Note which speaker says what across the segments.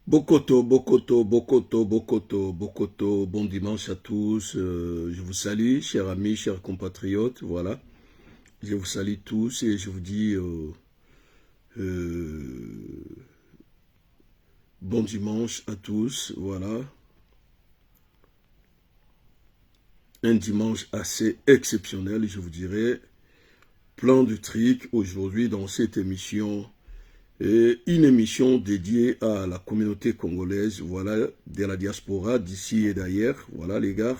Speaker 1: Bokoto, Bokoto, Bokoto, Bokoto, Bokoto, bon dimanche à tous. Je vous salue, chers amis, chers compatriotes. Voilà, je vous salue tous et je vous dis euh, bon dimanche à tous. Voilà, un dimanche assez exceptionnel, je vous dirais. Plein de trucs aujourd'hui dans cette émission. Et une émission dédiée à la communauté congolaise, voilà, de la diaspora, d'ici et d'ailleurs. Voilà, les gars.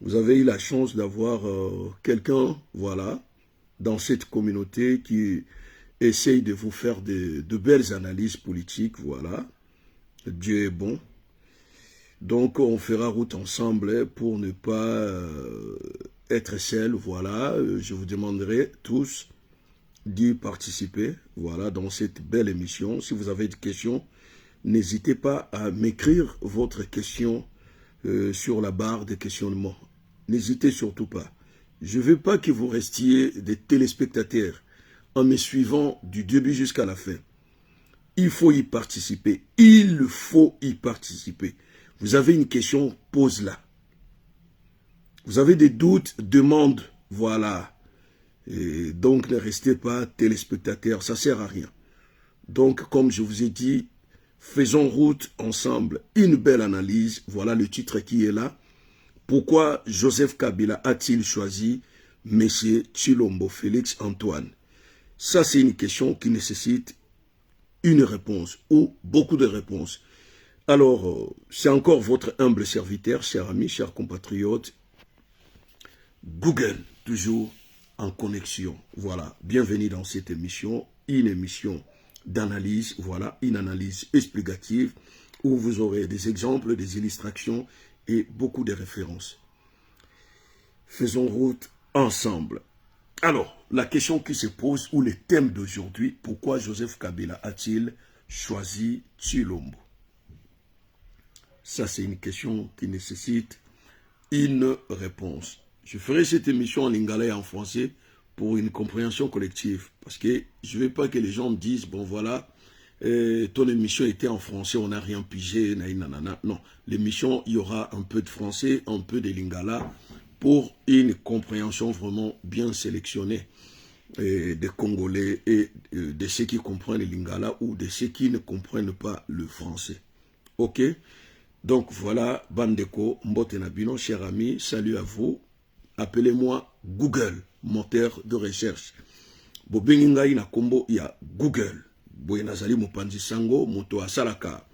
Speaker 1: Vous avez eu la chance d'avoir quelqu'un, voilà, dans cette communauté qui essaye de vous faire de belles analyses politiques, voilà. Dieu est bon. Donc, on fera route ensemble pour ne pas être seul, voilà. Je vous demanderai tous d'y participer, voilà, dans cette belle émission. Si vous avez des questions, n'hésitez pas à m'écrire votre question sur la barre de questionnement. N'hésitez surtout pas. Je ne veux pas que vous restiez des téléspectateurs en me suivant du début jusqu'à la fin. Il faut y participer. Il faut y participer. Vous avez une question, pose-la. Vous avez des doutes, demande, voilà. Et donc ne restez pas téléspectateurs, ça ne sert à rien. Donc comme je vous ai dit, faisons route ensemble. Une belle analyse, voilà le titre qui est là. Pourquoi Joseph Kabila a-t-il choisi M. Tshilombo Félix Antoine? Ça, c'est une question qui nécessite une réponse ou beaucoup de réponses. Alors, c'est encore votre humble serviteur, chers amis, chers compatriotes. Google, toujours en connexion. Voilà, bienvenue dans cette émission, une émission d'analyse, voilà, une analyse explicative où vous aurez des exemples, des illustrations et beaucoup de références. Faisons route ensemble. Alors, la question qui se pose, ou le thème d'aujourd'hui, pourquoi Joseph Kabila a-t-il choisi Tshilombo? Ça, c'est une question qui nécessite une réponse. Je ferai cette émission en lingala et en français pour une compréhension collective. Parce que je ne veux pas que les gens disent, bon voilà, ton émission était en français, on n'a rien pigé, nanana. Non, l'émission, il y aura un peu de français, un peu de lingala, pour une compréhension vraiment bien sélectionnée des Congolais et de ceux qui comprennent le lingala ou de ceux qui ne comprennent pas le français. Ok? Donc voilà, Bandeko, Mbote Nabino, cher ami, salut à vous. Appelez-moi Google, moteur de recherche. Bobenginga ina kombo ya Google. Boye nazali mopanzi sango, moto asalaka.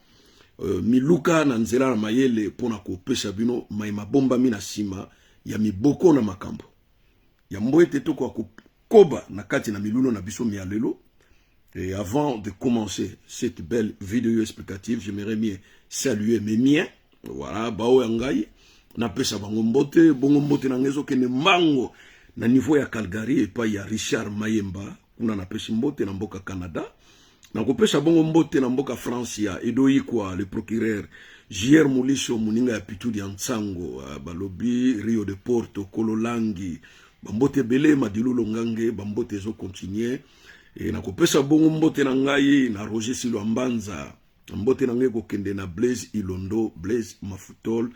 Speaker 1: Miluka na nzela na mayele pona kopesa bino maima bomba mina sima ya miboko na makambo. Ya mboete to kwa koba na kati na milulo na biso mialelo. Et avant de commencer cette belle vidéo explicative, j'aimerais bien saluer mes miens. Voilà, bao yangai. Na pesa bango mbote, bongo mbote na ngezo kene mango. Na niveau ya Calgary et pas ya Richard Mayemba. Kuna na pesa mbote na mboka Canada. Na kopesa bongo mbote na mboka France ya Edoyi kwa le procureur J.R. Mulisho muninga ya pitudi ya Nsango. Balobi, Rio de Porto, Kololangi. Bambote bele madilulo ngange, bambote zo continuer. Et na kopesa bongo mbote na ngai na Roger Silwambanza. Mbote na ngai kokende na Blaise Ilondo, Blaise Mafutol.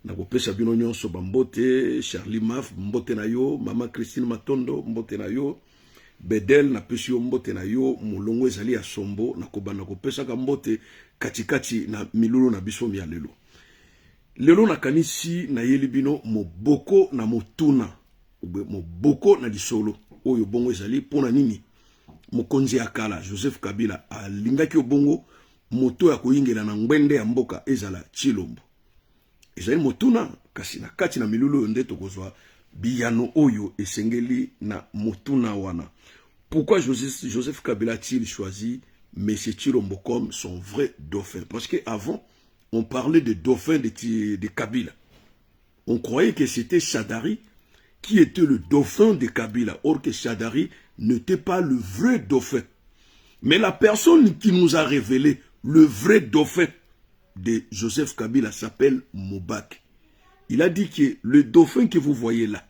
Speaker 1: Na kopesa bino nyonso bambote, Charlie Maf, mbote na yo, Mama Christine Matondo, mbote na yo, Bedel na pesi yo mbote na yo, mulongo ezali ya sombo, na kobanda kopesa ka mbote katikati na milulu na biso mia lelo. Lelo na kanisi na yeli bino moboko na motuna, moboko na lisolo, oyo bongo ezali pona nini? Mokonzi ya kala, Joseph Kabila, alingaki obongo, moto ya koyingela na ngwende ya mboka ezala Tshilombo. Ezali motuna, kasi na kati na milulu yonde tokozwa biyano oyo esengeli na motuna wana. Pourquoi Joseph Kabila a-t-il choisi M. Tshilombo comme son vrai dauphin? Parce qu'avant, on parlait de dauphin de Kabila. On croyait que c'était Shadari qui était le dauphin de Kabila. Or que Shadari n'était pas le vrai dauphin. Mais la personne qui nous a révélé le vrai dauphin de Joseph Kabila s'appelle Mobak. Il a dit que le dauphin que vous voyez là,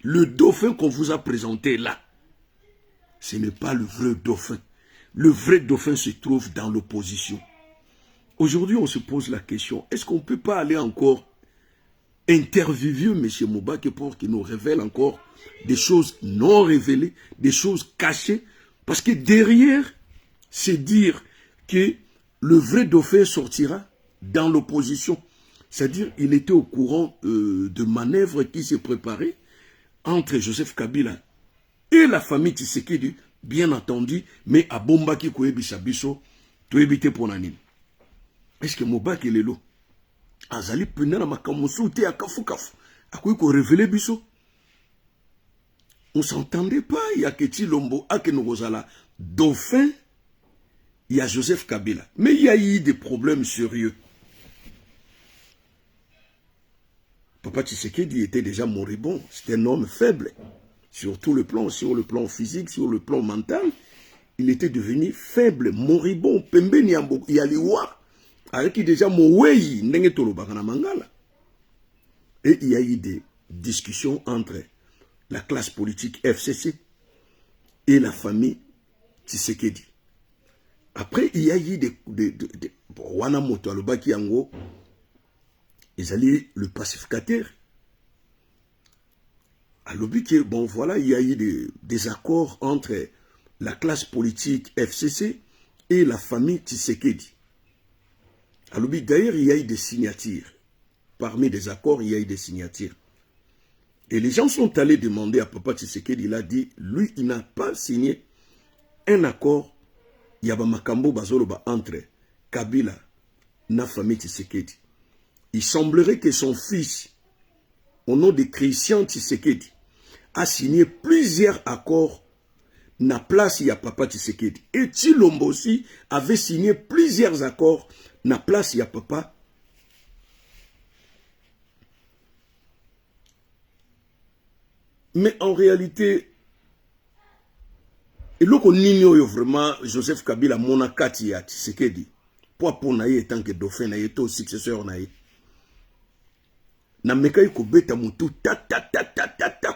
Speaker 1: le dauphin qu'on vous a présenté là, ce n'est pas le vrai dauphin. Le vrai dauphin se trouve dans l'opposition. Aujourd'hui, on se pose la question, est-ce qu'on ne peut pas aller encore interviewer M. Moubaké pour qu'il nous révèle encore des choses non révélées, des choses cachées? Parce que derrière, c'est dire que le vrai dauphin sortira dans l'opposition. C'est-à-dire qu'il était au courant de manœuvres qui se préparaient entre Joseph Kabila et la famille Tshisekedi, bien entendu, mais à Bombaki Koyebi Biso, to éviter pour Nanine. Est-ce que Moubaké est là? Azali pena na makamusu te akafu kafu. Akoui ko révéler Biso. On s'entendait pas, il y a Keti Lombo, Akenogozala, dauphin, il y a Joseph Kabila. Mais il y a eu des problèmes sérieux. Papa Tshisekedi était déjà moribond. C'était un homme faible. Sur tout le plan physique, sur le plan mental. Il était devenu faible, moribond. Pembe Niambo, Yaliwa. Avec qui déjà Mouwei, Nengetolo Bakana Mangala. Et il y a eu des discussions entre la classe politique FCC et la famille Tshisekedi. Après, il y a eu des Wana Moto Alobaki Yango, ils allaient le pacificateur. À l'objet, bon voilà, il y a eu des accords entre la classe politique FCC et la famille Tshisekedi. À l'objet, d'ailleurs, il y a eu des signatures. Parmi les accords, il y a eu des signatures. Et les gens sont allés demander à Papa Tshisekedi, il a dit, lui, il n'a pas signé un accord, Yaba Makambo Bazoloba, entre Kabila et la famille Tshisekedi. Il semblerait que son fils, au nom de Christian Tshisekedi, a signé plusieurs accords na place ya Papa Tshisekedi. Et Tshilombo aussi avait signé plusieurs accords na place ya Papa. Mais en réalité, et là qu'on ignore vraiment Joseph Kabila monakati ya Tshisekedi, pour naïe tant que dauphin naïe to successeur naïe. Na mekai ko beta mutu ta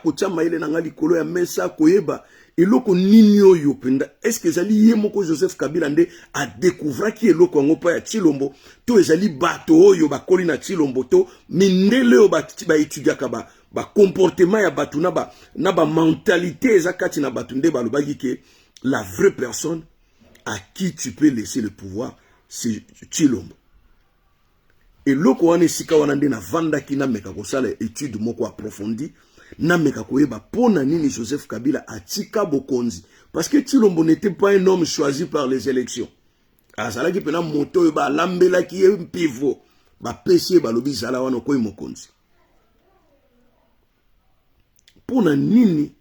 Speaker 1: ko chama ile na ngali kolo ya mesa koyeba eloko nini oyo penda. Est-ce que ezali ye moko Joseph Kabila nde a découvrir ki eloko ngo pa ya Tshilombo to ezali bato oyo bakoli na Tshilombo to mindele o ba etudiaka ba comportement ya batu na ba mentalité ezakati na batu nde balobaki ke la vraie personne à qui tu peux laisser le pouvoir c'est Tshilombo. Et loko wane sika wana nde na vanda ki na meka kosala étude moko approfondie na meka koyeba pona nini Joseph Kabila atika bokonzi parce que Tshilombo n'était pas un homme choisi par les élections. Azalaki pena moto ba lambela ki e pivot ba pesi ba lobi zala wana koyi mokonzi. Pona nini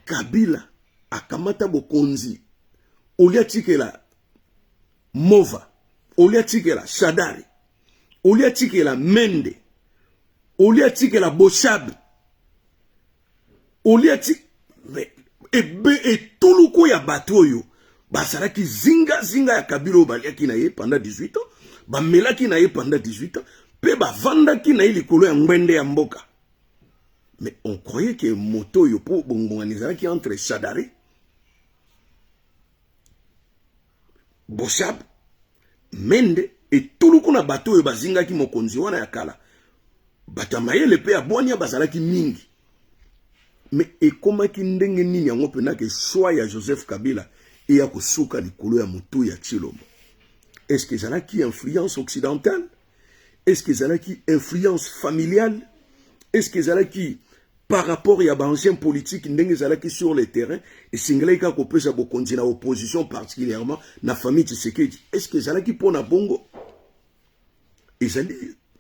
Speaker 1: Kabila akamata bokonzi olia tikela Mova, olia tikela Shadari, olia tikela Mende, olia tikela Boshab, olia tikela et tuluko ya batoyo basaraki zinga ya Kabila baliaki na ye pendant 18 ans, ba melaki na ye pendant 18 ans, pe ba vandaki na ye likolo ya ngwende ya mboka. Mais on croyait que moto yo po bongonganizala qui entre Shadari, Boshab, Mende et tout le kuna bateau e bazinga ki mokonzi wana ya kala. Batamaye le pe abonia bazala ki mingi. Mais et comment ki ndenge nini yango pena ke choix ya Joseph Kabila et ya kosuka likolo ya mutu ya Tshilombo. Est-ce que zala ki influence occidentale? Est-ce que zala ki influence familiale? Est-ce que zala ki par rapport à l'ancien politique qui sur le terrain et singlé ka ko pesa bokonzi na opposition particulièrement na famille Tshisekedi. Est-ce que zala ki pona bongo ezali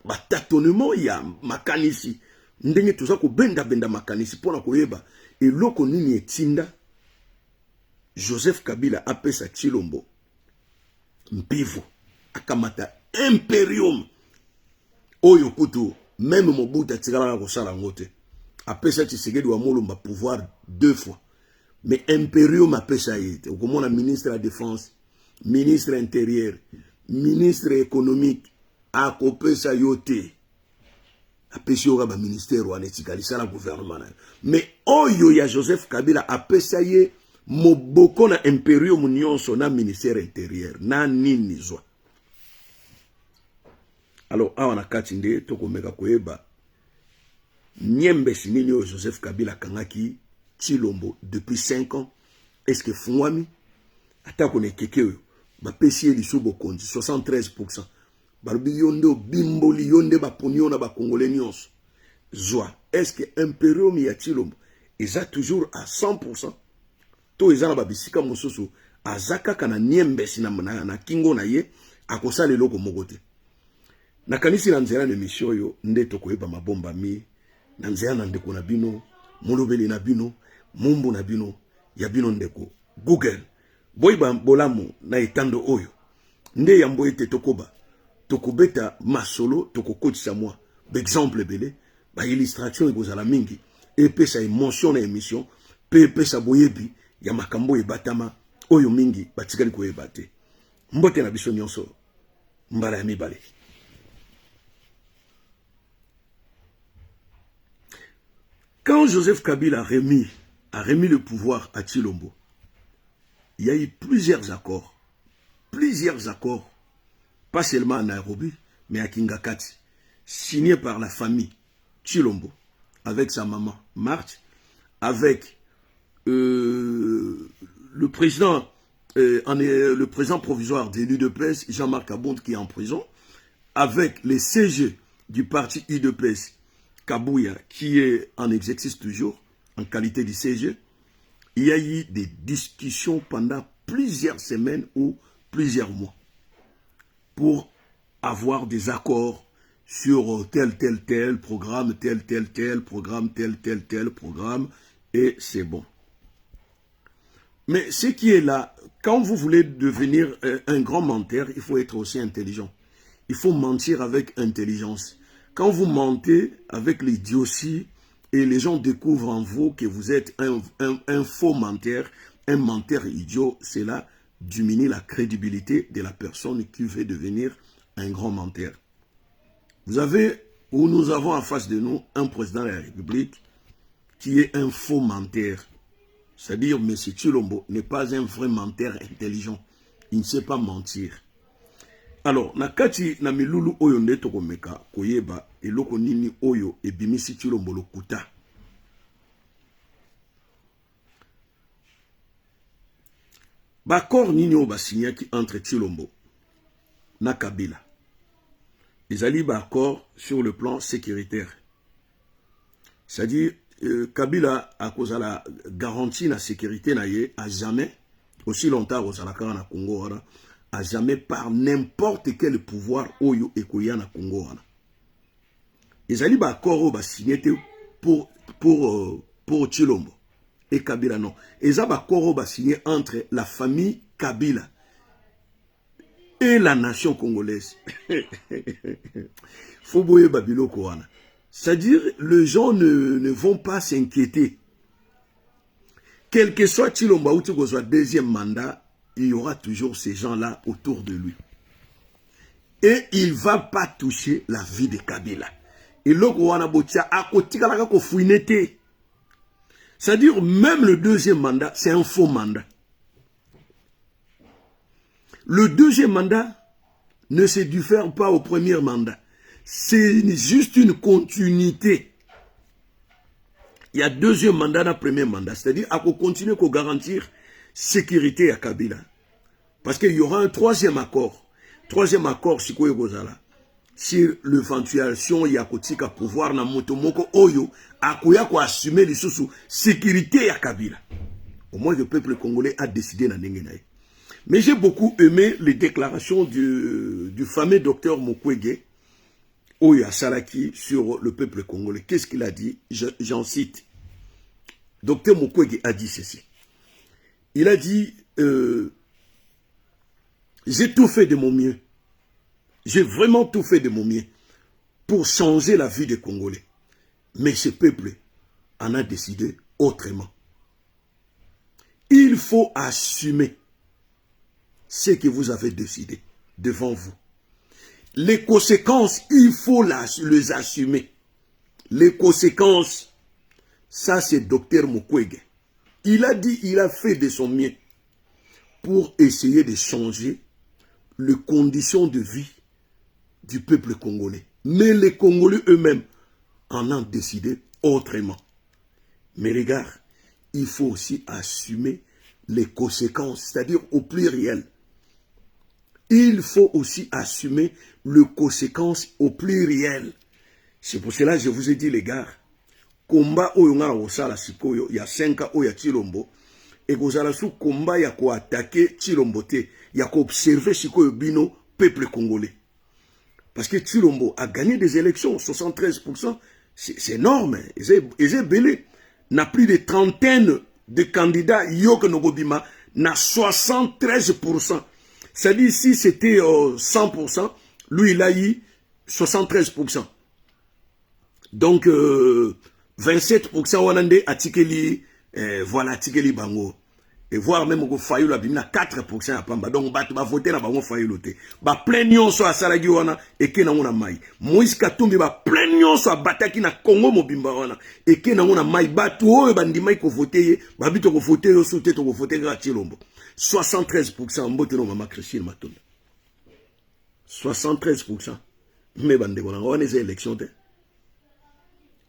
Speaker 1: ba tâtonnement ya makanisi ndenge tuza ko benda makanisi pona koyeba eloko nini etinda Joseph Kabila apesa Tshilombo mpivo akamata imperium oyo kutu même Mobutu atikala ko sala ngote. Après ça, Tshisekedi wa molomba pouvoir 2 fois. Mais impérium après ça, au moment la ministre de la Défense, ministre intérieur, ministre économique, a copé ça yoté. Après ça, il y a ministère ou anetikali, ça la gouvernement. Mais oyo ya Joseph Kabila, après ça, y moboko na impérium nyonso na ministère intérieur, na nini zwa. Alors, awa na katinde, toko meka koyeba, Niembe Sinino Joseph Kabila Kangaki, Chilombo, depuis 5 ans, est-ce que Fouami, attaque on est keke, ba pesier li soubo kondi, 73%. Barbi yondo, bimboli yonde ba ponyo na ba congolais nyons. Zoa, est-ce que Imperium ya Chilombo, ils a toujours à 100%? To ils a ba bisika mososo, azaka kana Niembe Sinamana, na kingo na ye, akosa le loko mogote. Na kanisi na nzela ne mission yo, nde toko yeba mabomba mi, na nzela na ndeko na bino, molobeli na bino, mumbu na bino, ya bino ndeko. Google, boyba bolamu na etando oyo, nde yambo ete tokoba, tokobeta masolo, toko kotisa mwa, b'exemple bele, ba illustration ekozala mingi, epe sa émotion na émission, pepe sa boyebi, ya makambo ebatama, oyo mingi, batikali koyebate. Mbote na biso nyonso, mbala ya mibale. Quand Joseph Kabila a remis le pouvoir à Chilombo, il y a eu plusieurs accords, pas seulement à Nairobi, mais à Kingakati, signés par la famille Chilombo, avec sa maman Marthe, avec le président provisoire de l'UDPS, Jean-Marc Abond, qui est en prison, avec les CG du parti UDPS, Kabouya, qui est en exercice toujours, en qualité de CG, il y a eu des discussions pendant plusieurs semaines ou plusieurs mois pour avoir des accords sur tel programme, tel programme, et c'est bon. Mais ce qui est là, quand vous voulez devenir un grand menteur, il faut être aussi intelligent. Il faut mentir avec intelligence. Quand vous mentez avec l'idiotie et les gens découvrent en vous que vous êtes un faux menteur, un menteur idiot, cela diminue la crédibilité de la personne qui veut devenir un grand menteur. Nous avons en face de nous un président de la République qui est un faux menteur. C'est-à-dire, M. Chilombo n'est pas un vrai menteur intelligent. Il ne sait pas mentir. Alors, nakati na milulu oyo nde tokomeka koyeba eloko nini oyo ebimisi Chilombo lokuta. Bakor nini oyo basignaki entre Chilombo na Kabila. Ezali bakor sur le plan sécuritaire. C'est-à-dire, Kabila a cause la garantie la sécurité na ye à jamais, aussi longtemps au Salakara na Congo, à jamais par n'importe quel pouvoir oyo ekoya na Congo. Ezali ba koro ba signé pour Chilombo et Kabila non. Eza ba koro ba signé entre la famille Kabila et la nation congolaise. Faut boyer babilo koana. C'est-à-dire, les gens ne vont pas s'inquiéter. Quel que soit Chilombo ou que soit deuxième mandat, il y aura toujours ces gens-là autour de lui. Et il ne va pas toucher la vie de Kabila. Et c'est-à-dire, même le deuxième mandat, c'est un faux mandat. Le deuxième mandat ne se diffère pas au premier mandat. C'est juste une continuité. Il y a deuxième mandat dans le premier mandat. C'est-à-dire, à continuer à garantir sécurité à Kabila. Parce qu'il y aura un troisième accord. Troisième accord, c'est quoi Gozala? Sur l'éventuation, il y a un pouvoir na motomoko oyo, à quoi assumer les sous sécurité à Kabila. Au moins, le peuple congolais a décidé na nengenaï. Mais j'ai beaucoup aimé les déclarations du fameux docteur Mukwege, Oya Salaki, sur le peuple congolais. Qu'est-ce qu'il a dit? J'en cite. Docteur Mukwege a dit ceci. Il a dit, j'ai tout fait de mon mieux. J'ai vraiment tout fait de mon mieux pour changer la vie des Congolais. Mais ce peuple en a décidé autrement. Il faut assumer ce que vous avez décidé devant vous. Les conséquences, il faut les assumer. Les conséquences, ça c'est Dr Mukwege. Il a dit, il a fait de son mieux pour essayer de changer les conditions de vie du peuple congolais. Mais les Congolais eux-mêmes en ont décidé autrement. Mais regarde, il faut aussi assumer les conséquences, c'est-à-dire au pluriel. Il faut aussi assumer les conséquences au pluriel. C'est pour cela que je vous ai dit, les gars, combat oyonga osala sikoyo, il y a 5 ans, il y a Chilombo, et vous allez sous combat, il y a quoi attaquer Chilombo, il y a quoi observer sikoyo bino, peuple congolais. Parce que Chilombo a gagné des élections, 73%, c'est énorme, et belé. N'a plus de trentaine de candidats, Yok Nogobima, n'a 73%. C'est-à-dire, si c'était 100%, lui, il a eu 73%. Donc, 27% Wanande a Tikeli, voilà, Tikeli Bango. Et voire même au Fayou la bimina 4% à Pamba. Donc, va voter na Bango Fayou loté. Ba plein so a Salagi wana et ke na ngona mai. Moïse Katumbi ba plein so a Bataki na Congo mobimba wana et ke na ngona mai batu o bandima ko voter ba bito ko voter yo soute to ko voter ga Chilombo. 73% mbote no mama Christine Matonda. 73%. Mais bande wana wana ces élections.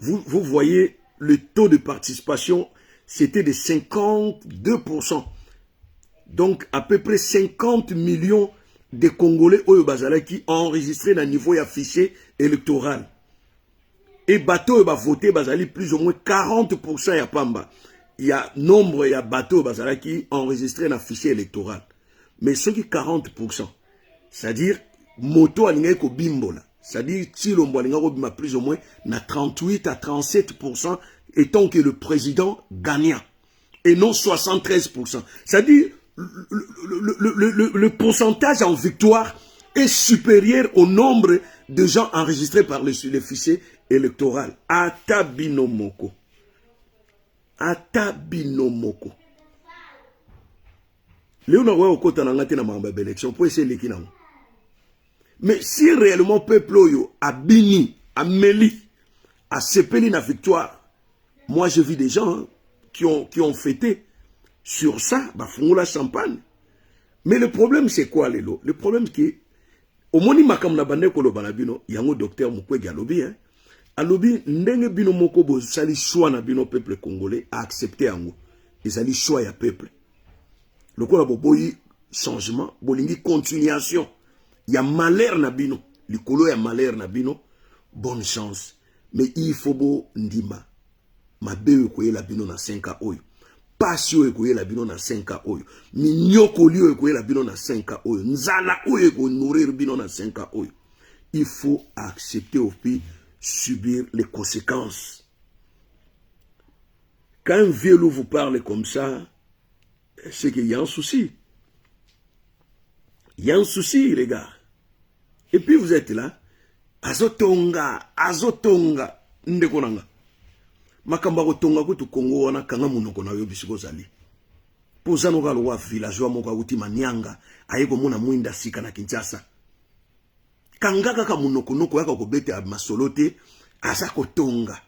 Speaker 1: Vous voyez le taux de participation, c'était de 52%. Donc, à peu près 50 millions de Congolais qui ont enregistré dans le niveau affiché électoral. Et bateau va voter bazali plus ou moins 40% ya Pamba. Il y a nombre de bateaux qui ont enregistré dans le fichier électoral. Mais ceux qui 40%, c'est-à-dire moto alinga ko bimbola. C'est-à-dire, Chilombo a plus ou moins 38 à 37%, étant que le président gagnant, et non 73%. C'est-à-dire, le pourcentage en victoire est supérieur au nombre de gens enregistrés par le fichier électoral. Ata binomoko. Ata binomoko. Léon a au côté de la élection pour essayer de l'équilibre. Mais si réellement le peuple a bini, a meli, a sepeli la victoire, moi je vis des gens qui ont fêté sur ça, bah font la champagne. Mais le problème c'est quoi Lélo? Le problème c'est que au moni makam na bande ko lo banabino, yango docteur Mukwege alobi hein. Alobi ndenge bino moko bo sali choix na bino peuple congolais a accepté yango. Ils allaient choix ya peuple. Le ko la boboyi changement, bolingi continuation. Il y a malheur nabino, likolo ya malheur nabino, bonne chance. Mais il faut bo ndima. Mabe koye la bino na 5 ans oyo. Pasio koye la bino na 5 ans oyo. Minyoko liyo koye la bino na 5 ans oyo. Nzala oyo ko nourrir bino na 5 ans oyo. Il faut accepter au pays subir les conséquences. Quand un vieux loup vous parle comme ça, c'est qu'il y a un souci. Il y a un souci, les gars. Et puis vous êtes là. Azotonga, ndekonanga. Makamba kotonga kutu Kongo wana kanga munoko na yo bisiko zali. Pozano ga lowa villageois moka uti manyanga, ayeko mona mwinda sika na Kinshasa. Kanga kaka munoko noko yaka ko bete masolote, asa kotonga.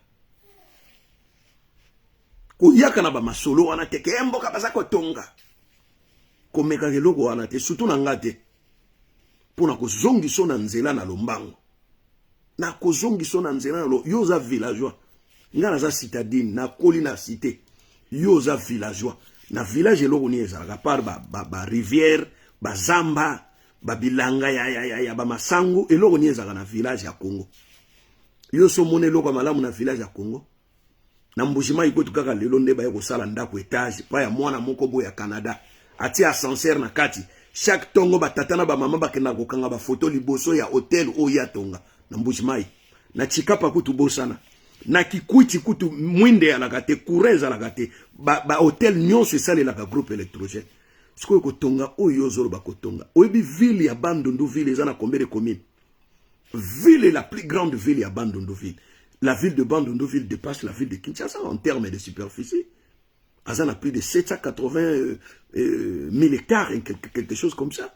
Speaker 1: Ko yaka na ba masolo wana teke emboka basa kotonga. Komeka keloko wana te surtout na ngate pona ko zongi so na nzela na lombango na ko zongi so na nzela na lo yoza villageois ngana za citadine na koli na cité yoza villageois na village eloko ni ezalaka par ba rivière ba zamba ba bilanga ya ba masango eloko ni ezalaka na village ya Congo yo so mone eloko malamu na village ya Congo na mbujima ikotu kaka lelo nde ba yako sala ndako etage pa ya mwana moko bo ya Canada ati ascenseur na kati chaque tongo batatana ba mama bakenda kokanga ba photo liboso ya hotel o ya tonga na mbujimai na chikapa kutu bosana na kikuiti kutu mwinde ya lagate kureza lagate ba hotel nyonso esale la groupe électrogène siko ko tonga o yozolo ba kotonga oyebi ville ya Bandundu ville ezana combien de communes ville la plus grande ville ya Bandundu ville la ville de Bandundu ville dépasse la ville de Kinshasa en termes de superficie. Azan a plus de 780 000 hectares, quelque chose comme ça.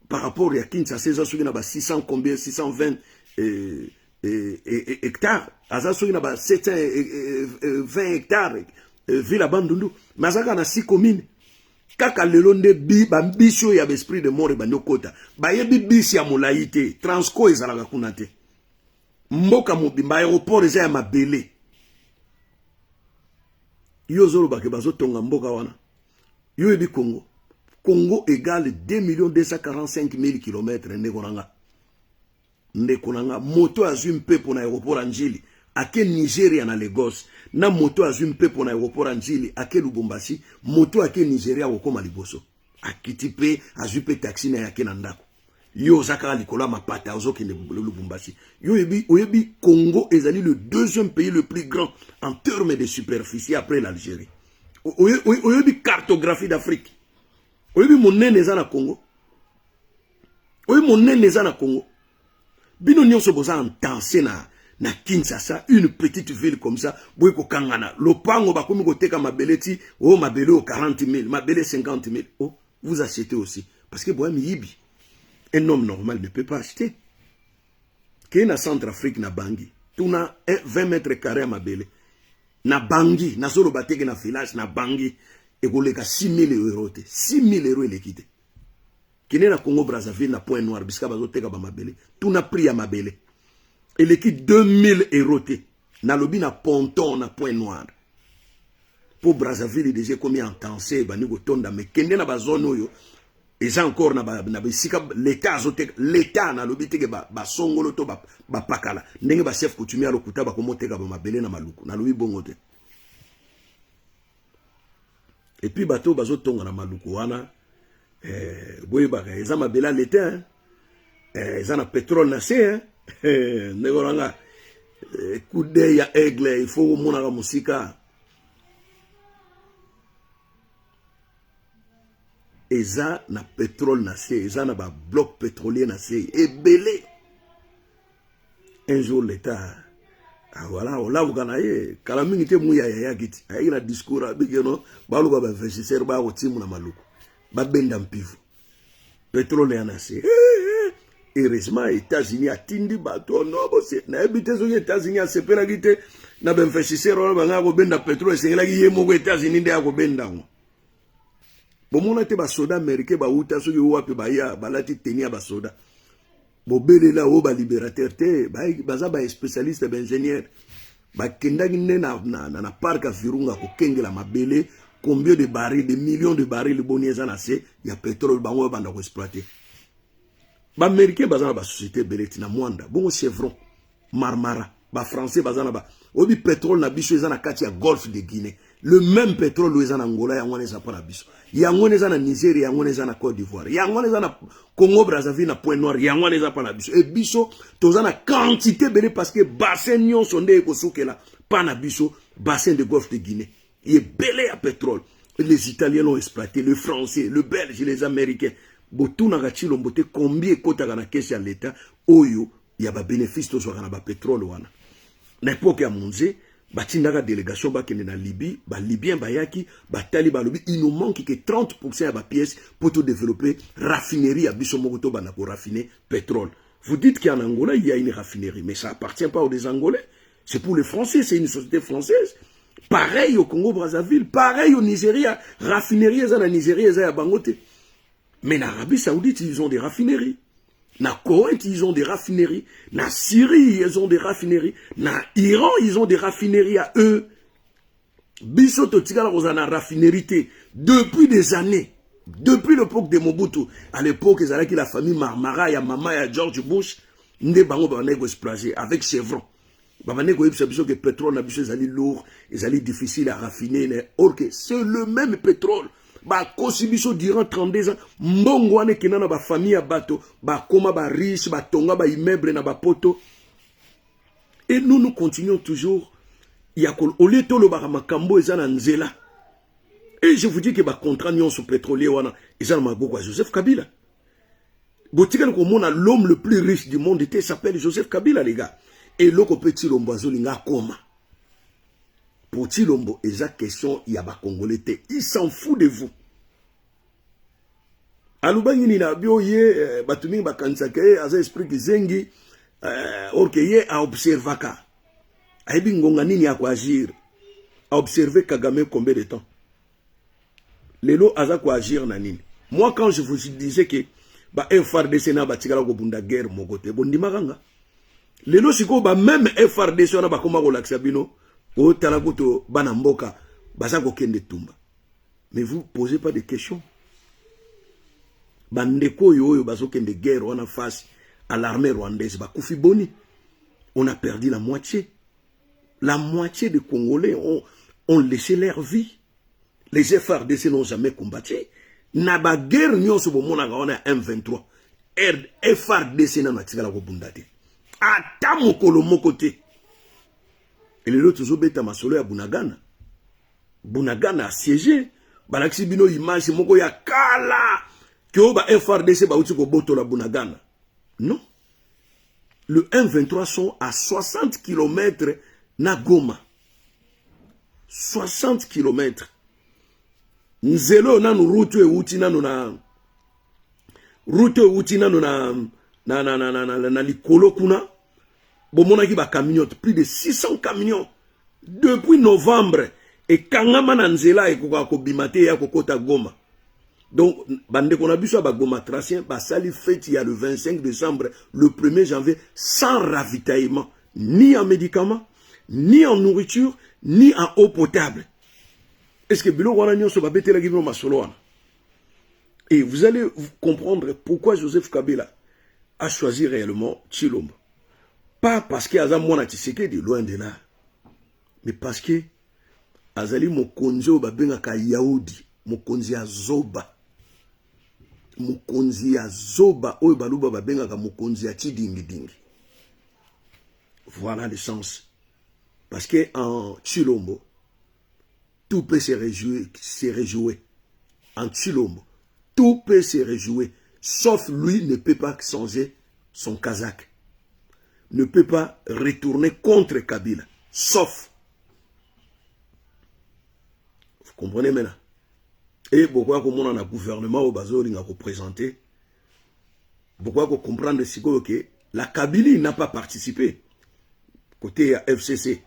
Speaker 1: Par rapport à Kinshasa, il y a 600 combien, 620 hectares. Azan il y a 720 hectares, ville à Bandundu. Mais Azan a 6 communes. Kaka lelonde bi bambisho ya esprit de mort bando kota ba yebi bisi ya molaite transco ezalaka kuna te mboka mobimba aéroport eza ya mabele yo zolo bake bazo tonga mboka wana yo yebi Congo égale 2 245 000 km ndeko nanga moto azwi mpepo na aéroport Njili ake Nigeria na Lagos na moto azwi mpepo na aéroport Njili ake Lubumbashi moto ake Nigeria okoma liboso akiti pe azwi pe taxi na yake na ndako yo zaka likola mapata ozokende Lubumbashi yo oyebi Congo ezali le deuxième pays le plus grand en termes de superficie après l'Algérie oyebi cartographie d'Afrique oyebi monene eza na Congo oyebi monene eza na Congo bino nyonso boza entanse na Kinshasa, une petite ville comme ça, boy ko kangana. Lopango bakomi ko teka mabeleti, oh mabele au 40 000, mabele 50 000. Oh, vous achetez aussi. Parce que boy miyibi. Un homme normal ne peut pas acheter. Qu'il na Centrafrique na Bangui. Tout na 20 mètres carrés à mabele. Na Bangui, na solo bateke na village na Bangui. Et go leka 6 000 euros. 6 000 euros il est quitté. Qu'il na Congo Brazzaville na Point Noir, biska bazo teka ba mabele. Tout na prix à mabele. Et l'équipe 2000 euros. Na lobi na ponton na Point Noir. Pour Brazzaville, il déjà combien en temps c'est bani go tonda mais kende na ba zone oyo. Et encore na bisika l'état azote l'état na lobi teke ba songolo to ba pakala. Ndenge ba chef coutumier lokuta ba komo teka ba mabele na maluku. Na lobi bongo te. Et puis bateau bazo tonga na maluku wana boye ba eza mabela l'état eza na pétrole na se hein. Negoranga coup d'œil ya aigle il faut mona ka musika eza na pétrole na se eza na ba bloc pétrolier na se ebele un jour l'état voilà on l'a vuganaye kala mingi te mu ya giti ayi na discours abigeno baluka ba investisseur ba ko timu na maluku ba benda mpivu pétrole ya na se heureusement États-Unis a tindi bato no bose na ebite zo États-Unis a sepela gite na ben investisseur ba nga ko benda pétrole sengela ki yemo ko États-Unis nde ko benda ngo bomona te ba soda américain ba uta so ki wapi ba ya balati tenia ba soda bo belela o ba libérateur te ba baza ba spécialiste ba ingénieur ba kendaki ne na parc à Virunga ko kengela mabele combien de barils de millions de barils bonieza na se ya pétrole bango banda ko exploiter. Ba américain bazana ba société beleti na mwanda bongo Chevron Marmara ba français bazana ba obi pétrole na biso ezana kati ya Golfe de Guinée le même pétrole oza na Angola ya ngone za na biso ya ngone za na Nigeria ya ngone za na Côte d'Ivoire ya ngone za na Congo Brazzaville na Point Noir ya ngone za na biso e biso tozana quantité belé parce que bassin nyon sonde ko sukela pa na biso bassin de Golfe de Guinée il est belé à pétrole les Italiens l'ont exploité les Français les Belges les Américains Botuna gachilo mbote combien kota kana kesi ya l'État oyo ya ba bénéfice to soka na ba pétrole wana na époque ya Monze batindaka délégation ba kende na Libye ba Libyen bayaki batali ba lobi il nous manque que 30% ya ba pièces pour tout développer raffinerie ya biso moko to bana ko raffiner pétrole. Vous dites qu'en Angola il y a une raffinerie mais ça appartient pas aux Angolais, c'est pour les Français, c'est une société française. Pareil au Congo Brazzaville, pareil au Nigeria, raffinerie za na Nigeria za ya bangote. Mais en Arabie Saoudite, ils ont des raffineries. Na Koweït, ils ont des raffineries. Na Syrie, ils ont des raffineries. Na Iran, ils ont des raffineries à eux. Bisoto Tigala Rosana raffinerie depuis des années. Depuis l'époque de Mobutu. À l'époque, ils avaient la famille Marmara, ya Mama, ya George Bush. Nde bango banego exploiter avec Chevron. Babaneko yebisa biso que pétrole na biso ezali lourd, ezali difficile à raffiner. Or que c'est le même pétrole. Ba kosibiso durant 32 ans mbongo wane kenana ba famille ya bato ba koma ba riche ba tonga ba immeuble na ba poto et nous continuons toujours ya ko oleto lo ba makambo ezana nzela et je vous dis que ba contrat nyonso pétrolier wana ezana maboko ya Joseph Kabila botika ko mona l'homme le plus riche du monde était s'appelle Joseph Kabila les gars et loko petit lomboazo linga koma. Pour Tilombo, et la question, il y a pas Congolais, il s'en fout de vous. Alubangi ni na bio ye batumi bakansake aza esprit kizengi orkeye a observaka. Aibi ngonga nini ya kwa agir. A observer Kagame combien de temps? Lelo azako agir nanini. Moi quand je vous disais que ba FRDC na batikala ko bunda guerre mon côté bondimakanga. Lelo siko ba même FRDC na ba koma ko laksa bino o tala kuto bana mboka bazako kende tumba. Mais vous posez pas de questions. Bandeko yoyo bazokende guerre wana face à l'armée rwandaise ba kufi boni. On a perdu la moitié. La moitié des Congolais ont laissé leur vie. Les FRDC n'ont jamais combattu. Naba guerre nyon so bomona on a M23. FRDC na natikala ko bundate. Ata mokolo mokote. Et les autres obeta masolo ya Bunagana. Bunagana a siégé. Balaksi bino image moko ya kala. Que ba FRDC ba uti ko boto la Bunagana. Non. Le M23 sont à 60 km na Goma. 60 km. Nzelo nanu route uti nanu na route uti nanu na likolo kuna. Bomona ki ba camionnette, plus de 600 camions depuis novembre et kangama na nzela e ko bimate ya kokota Goma. Donc bande qu'on a vu ça ba Goma tracien ba sali fête il y a le 25 décembre, le 1er janvier sans ravitaillement ni en médicaments, ni en nourriture, ni en eau potable. Est-ce que bilo wana nyoso ba betela gibino masolo wana? Et vous allez comprendre pourquoi Joseph Kabila a choisi réellement Tshilombo. Pas parce que Azam Mwana Tshisekedi loin de là, mais parce que Azali Mokonzi Obabengaka Yaoudi, Mokonzi Azoba. Mokonzi Azoba, Oyo Baluba Babengaka Mokonzi Atidingi Dingi. Voilà le sens. Parce que en Tshilombo, tout peut se réjouir. En Tshilombo, tout peut se réjouir. Sauf lui ne peut pas changer son kazakh. Ne peut pas retourner contre Kabila. Sauf. Vous comprenez maintenant? Et pourquoi comme on a un gouvernement au Bazoli n'a pas présenté? Pourquoi qu'on comprend que la Kabylie n'a pas participé? Côté FCC.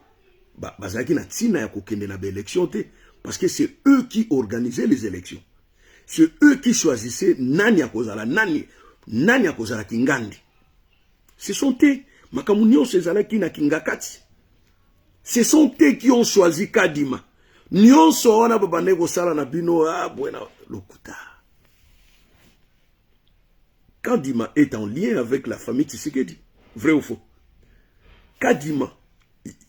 Speaker 1: Bazaki na tina ya kokende na élection te. Parce que c'est eux qui organisaient les élections. C'est eux qui choisissaient nani ya kozala, nani ya kozala kingandi. Ce sont eux. Makamunio Sezalaki na Kingakati. Ce sont eux qui ont choisi Kadima. Nyon soona babane ko sala na bino buena lokuta. Kadima est en lien avec la famille Tshisekedi. Vrai ou faux? Kadima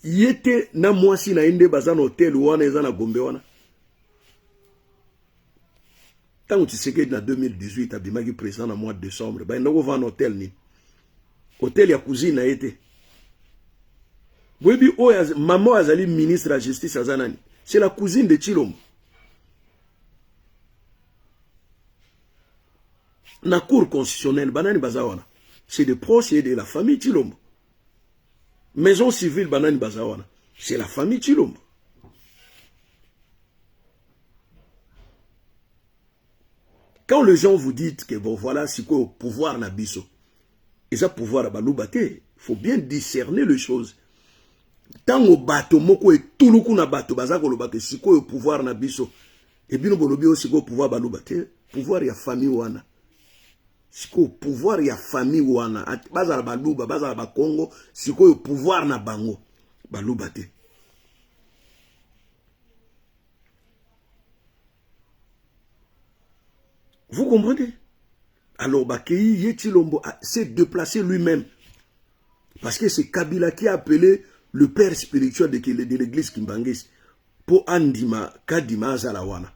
Speaker 1: yete na mwasi na inde bazana hotel wana eza na Gombe wana. Tant Tshisekedi na 2018 abimaki président na mois de décembre, ba ndoko va un hôtel ni. Hôtel ya cousine a été. Webi maman azali ministre de la justice azanani. C'est la cousine de Tshilombo. Na cour constitutionnelle banani bazawana. C'est des proches et de la famille Tshilombo. Maison civile banani bazawana. C'est la famille Tshilombo. Quand les gens vous disent que bon voilà c'est quoi au pouvoir na biso. Et ça pouvoir à balubate, il faut bien discerner les choses. Tant au bateau, moko et tout le coup na bateau, bazako le bateau, si quoi au pouvoir na biso, et bien au lobby aussi au pouvoir balubate, pouvoir ya famille wana. Si quoi au pouvoir ya famille wana, bazala baluba, bazala ba Congo, si quoi au pouvoir na bango, balubate. Vous comprenez? Alors, Bakei Tshilombo s'est déplacé lui-même. Parce que c'est Kabila qui a appelé le père spirituel de l'église Kimbangis pour Andima, Kadima Zalawana.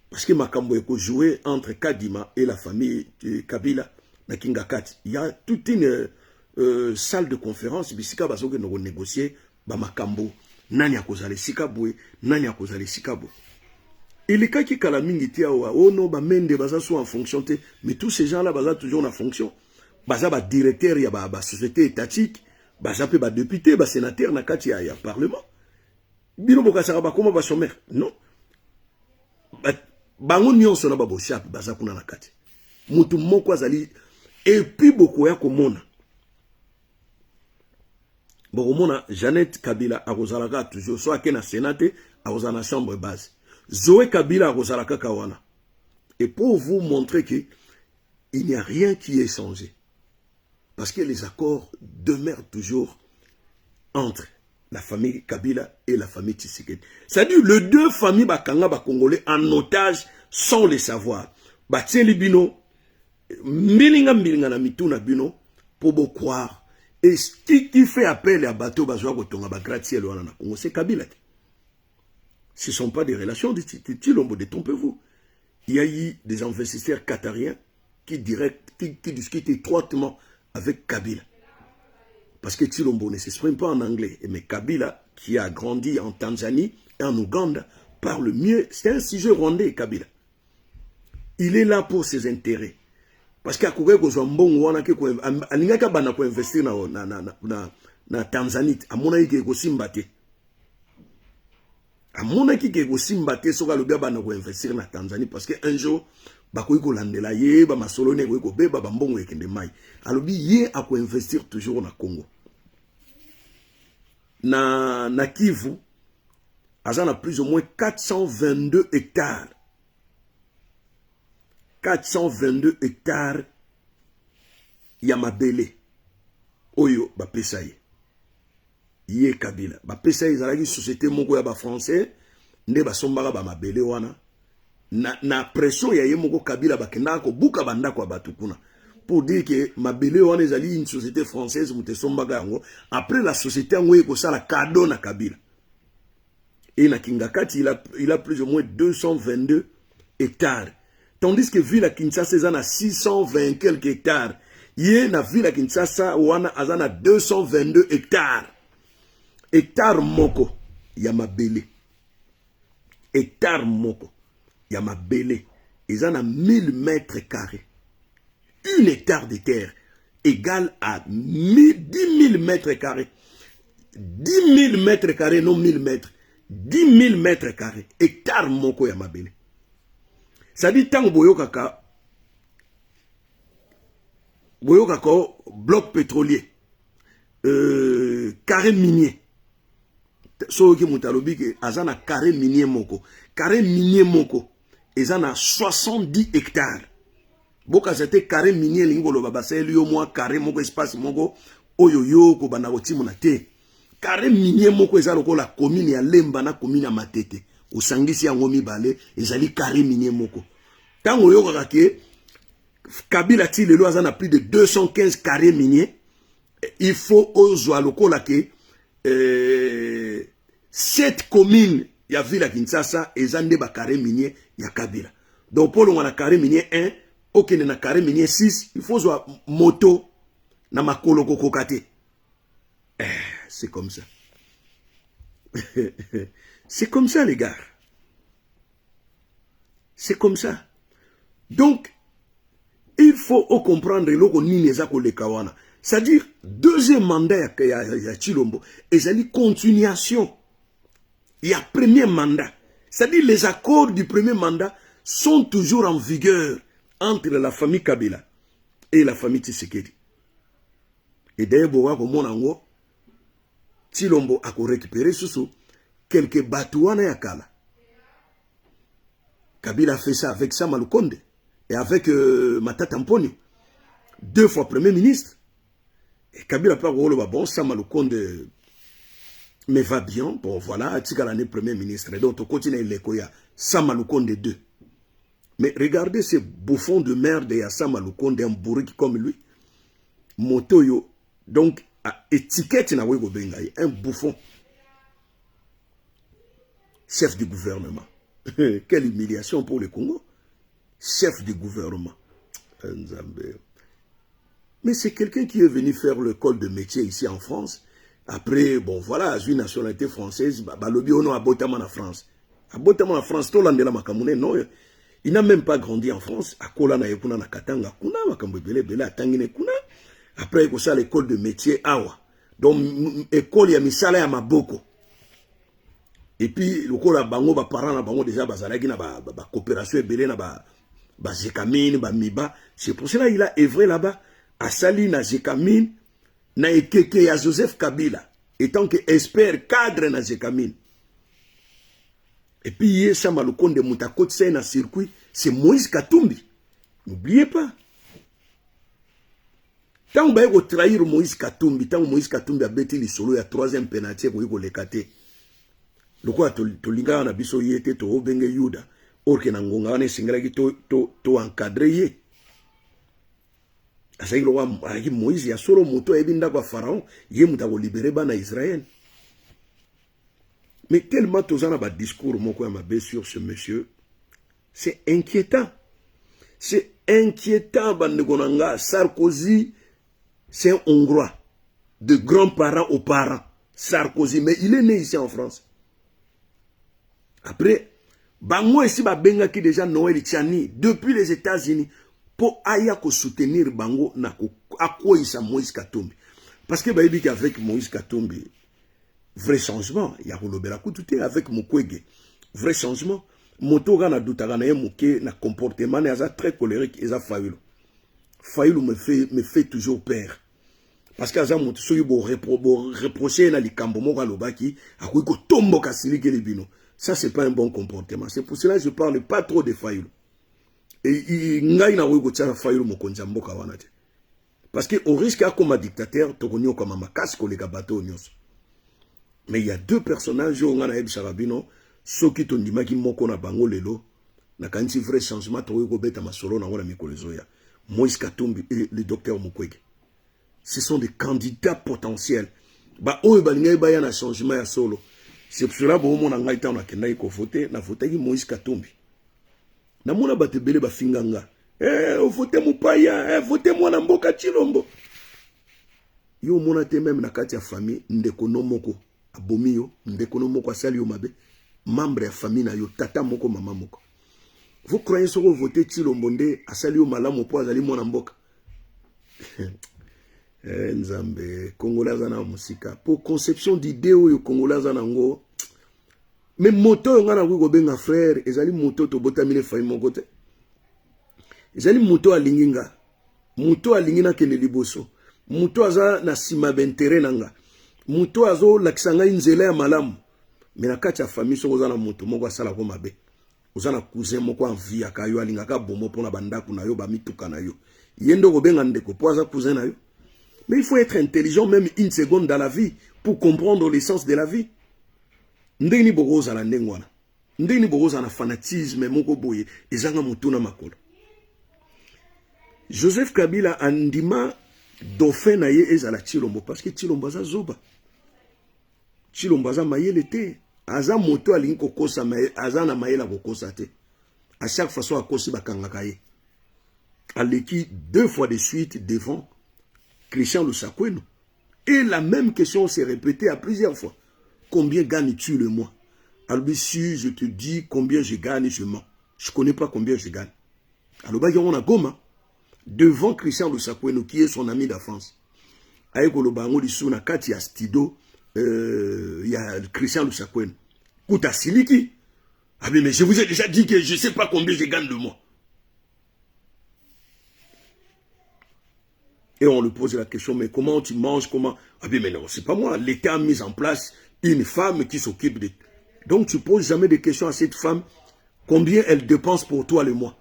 Speaker 1: Parce que Makambo Eko joué entre Kadima et la famille de Kabila, na Kingakati. Il y a toute une salle de conférence, bisika baso que nous négocier, ba Makambo, nani akozale sikabwe, nani akozale sikabo. Et les cas qui kalamingi tia oh non ba mende baza sont en fonction te, mais tous ces gens là baza toujours en fonction. Baza ba directeur ya ba société étatique, baza pe ba député, ba sénateur na kati ya parlement. Bino boka sara ba comment ba sommaire? Non. Bango nyonso na ba boshap baza kuna na kati. Mutu moko azali et puis beaucoup ya komona. Bokomona Jeannette Kabila akozalaka toujours soit ke na sénat, akozala na chambre basse. Zoé Kabila akozalaka kawana. Et pour vous montrer qu'il n'y a rien qui est changé. Parce que les accords demeurent toujours entre la famille Kabila et la famille Tshisekedi. C'est-à-dire les deux familles bakanga congolais en otage sans le savoir. Batieli bino, milinga na mituna bino, pour vous croire. Et qui fait appel à bateau bazoa kotonga ba gratte-ciel wana na Congo, c'est Kabila. Ce ne sont pas des relations de Tshilombo, détrompez-vous. Il y a eu des investisseurs qatariens qui discutent étroitement avec Kabila. Parce que Tshilombo ne s'exprime pas en anglais. Mais Kabila, qui a grandi en Tanzanie et en Ouganda, parle mieux. C'est un sujet rwandais, Kabila. Il est là pour ses intérêts. Parce qu'il y a investir na Tanzanie. À mon avis, il y a investir na Tanzanie. Parce qu'un jour, bakoiko landela ye ba masolone ko beba ba mbongo ekende mai alobi ye ako investir toujours na Congo na Kivu azana plus ou moins 422 hectares 422 hectares ya mabele oyo ba pesa ye Kabila ba pesa ye zalaki société moko ya ba français nde ba sombaka ba mabele wana na pression ya yemoko Kabila bakenda ko buka banda kwa batu kuna pour dire que mabele wana ezali une société française mutesombaga yango après la société yango eko sala cadeau na Kabila et na Kingakati il a plus ou moins 222 hectares tandis que ville à Kinshasa ezana 620 quelques hectares ye na ville à Kinshasa wana azana 222 hectares hectare moko ya mabele hectare moko il y a ma belé, ils en ont 1000 mètres carrés. 1 hectare de terre égale à 10 000 mètres carrés. 10 000 mètres carrés, non 1000 mètres. 10 000 mètres carrés. Hectare moko ya ma belé. Ça dit, tant boyokaka, bloc pétrolier, carré minier. So ki mutalobi ke azana carré minier moko. Carré minier moko. Ils en ont 70 hectares. Boka c'était carré minier lingolo baba c'est liyo moi carré moko espace moko oyoyo ko bana otimo na te. Carré minier moko ezalo ko la commune ya Lemba na commune ya Matete. Osangisi yango mibale ezali carré minier moko. Tango yo kake Kabila ti lelo azana plus de 215 carrés miniers. Il faut ozwa lokola ke 7 communes ya ville à Kinshasa ezande ba carré minier ya Kabila. Donc pour le carré minier 1, ok na carré minier 6, il faut soit moto na makolo kokokate. C'est comme ça. C'est comme ça les gars. C'est comme ça. Donc il faut comprendre loko nini ezako le kawana. C'est-à-dire deuxième mandat ya Tshilombo ezali continuation. Il y a premier mandat. C'est-à-dire les accords du premier mandat sont toujours en vigueur entre la famille Kabila et la famille Tshisekedi. Et d'ailleurs, Tshilombo a récupéré quelques batouana ya kala. Kabila a fait ça avec Sama Lukonde et avec Matata Mponyo. 2 fois premier ministre. Et Kabila pas bon Sama Lukonde mais va bien, bon voilà, Tika l'année premier ministre. Donc, on continue les Koya, Sama Lukonde 2. Mais regardez ces bouffons de merde, il y a Sama Lukonde, un bourrique comme lui. Motoyo, donc, à étiquette, un bouffon. Chef du gouvernement. Quelle humiliation pour le Congo. Chef du gouvernement. Mais c'est quelqu'un qui est venu faire l'école de métier ici en France. Après, bon, voilà, une nationalité française, balobi ono abotama en France. Abotama en France, tout l'andela makamune, non. Il n'a même pas grandi en France. Akola na yekuna na katanga kuna, makambele bele atangine kuna. Après, il y a l'école de métier awa. Donc, école ya misala ya maboko. Et puis, l'école bango ba parents na bango déjà bazalaki na ba coopération ebele na ba Zekamine, ba Miba. C'est pour cela qu'il a œuvré là-bas à Sali na Zekamine. Na ekeke ya Joseph Kabila, étant que expert cadre na Zekamine. Et puis, Sama Lukonde Moutakot, c'est un circuit c'est Moïse Katumbi. N'oubliez pas. Tant que vous trahir Moïse Katumbi, tant que Moïse Katumbi a bêté les solos, il y a troisième pénalty, vous avez les caté. Le quoi, tu l'ingas na biso yete, tu obenge yuda, or que n'angonga ne singla qui to encadré yé. Asa ilo wa Moïse ya solo moto ebinda kwa Pharaon, yé muta ko libérer bana Israël. Mais tellement tous en a discours mon quoi m'a sur ce monsieur, c'est inquiétant. C'est inquiétant bandegonanga Sarkozy. C'est un Hongrois, de grands-parents aux parents, Sarkozy, mais il est né ici en France. Après, Bango ici, Benga qui déjà Noël Tchani, depuis les États-Unis, pour aya soutenir Bango, na à quoi il s'est Moïse Katumbi. Parce que Baïbi avec Moïse Katumbi, vrai changement, il y a Rolobera Koutouté avec Mukwege, vrai changement. Motoga na doutagana ya Mouké, na comportement, na très colérique, et ça Fayoulou. Fayoulou me fait toujours peur. Parce que Azam Moutsoui bo reprocher na likambo moka lobaki, akou ko tombo kasili ke libino. Ça c'est pas un bon comportement. C'est pour cela que je parle pas trop de Fayoulou. Et ngai na wiko tsa Fayoulou mokonza mboka wana te. Parce que au risque à comme dictateur, tokonyo comme makas ko le gabato nyos. Mais il y a deux personnages on a ebi sarabino, soki tondimaki moko na bango lelo, na kanti vrai changement to wiko beta masolo na wala mikolezoya. Moïse Katumbi et le docteur Mukwege. Ce sont des candidats potentiels. Bah, on va y a un changement à solo. C'est pour cela que on a voté, na voté Moïse Katumbi. Na mona batebele ba finganga. Voté Moupaya, voté moi na mboka Chilombo. Yo mona te même na kati ya famille ndeko no moko abomi yo, ndeko no moko asali yo mabe, membre ya famille na yo, tata moko mama moko. Vous croyez que vous votez Chilombo nde asali yo malamu po azali mona mboka? Nzambe Congolais na musika pour conception d'idée au Congolais na ngo mais moto ngana ko benga frère ezali moto to botamine fay mon côté ezali moto alinginga moto alingina kene liboso moto aza na sima bentere nanga moto azo lakisanga inzela ya malamu mais na kati ya famille so kozana moto moko asala ko mabe ozana cousin moko en vie akayo alinga ka bomo pona bandaku na yo ba mituka na yo yendo ko benga ndeko po aza cousin na yo. Mais il faut être intelligent même une seconde dans la vie pour comprendre l'essence de la vie. Ndeni bogoza la ndengwana. Ndeni bogoza na fanatisme moko boye ezanga mutuna makolo. Joseph Kabila andima dauphin na ye ezala Chilombo parce que Chilombo za zoba. Chilombo za mayele te. Aza moto alingi kokosa maye aza na mayela kokosa te. À chaque fois soit akosi bakangaka ye. Aleki 2 fois de suite devant Christian Lusakoueno. Et la même question s'est répétée à plusieurs fois. Combien gagnes-tu le mois? Alors, si je te dis combien je gagne, je mens. Je ne connais pas combien je gagne. Alors, on a Goma, devant Christian Lusakoueno, qui est son ami d'enfance. Avec le bango du Souna, Kati Astido, il y a Christian Lusakoueno. Kouta Siliki. Ah, mais je vous ai déjà dit que je ne sais pas combien je gagne le mois. Et on lui pose la question, mais comment tu manges, comment... Ah bien, mais non, c'est pas moi. L'État a mis en place une femme qui s'occupe de... Donc, tu poses jamais de questions à cette femme, combien elle dépense pour toi le mois.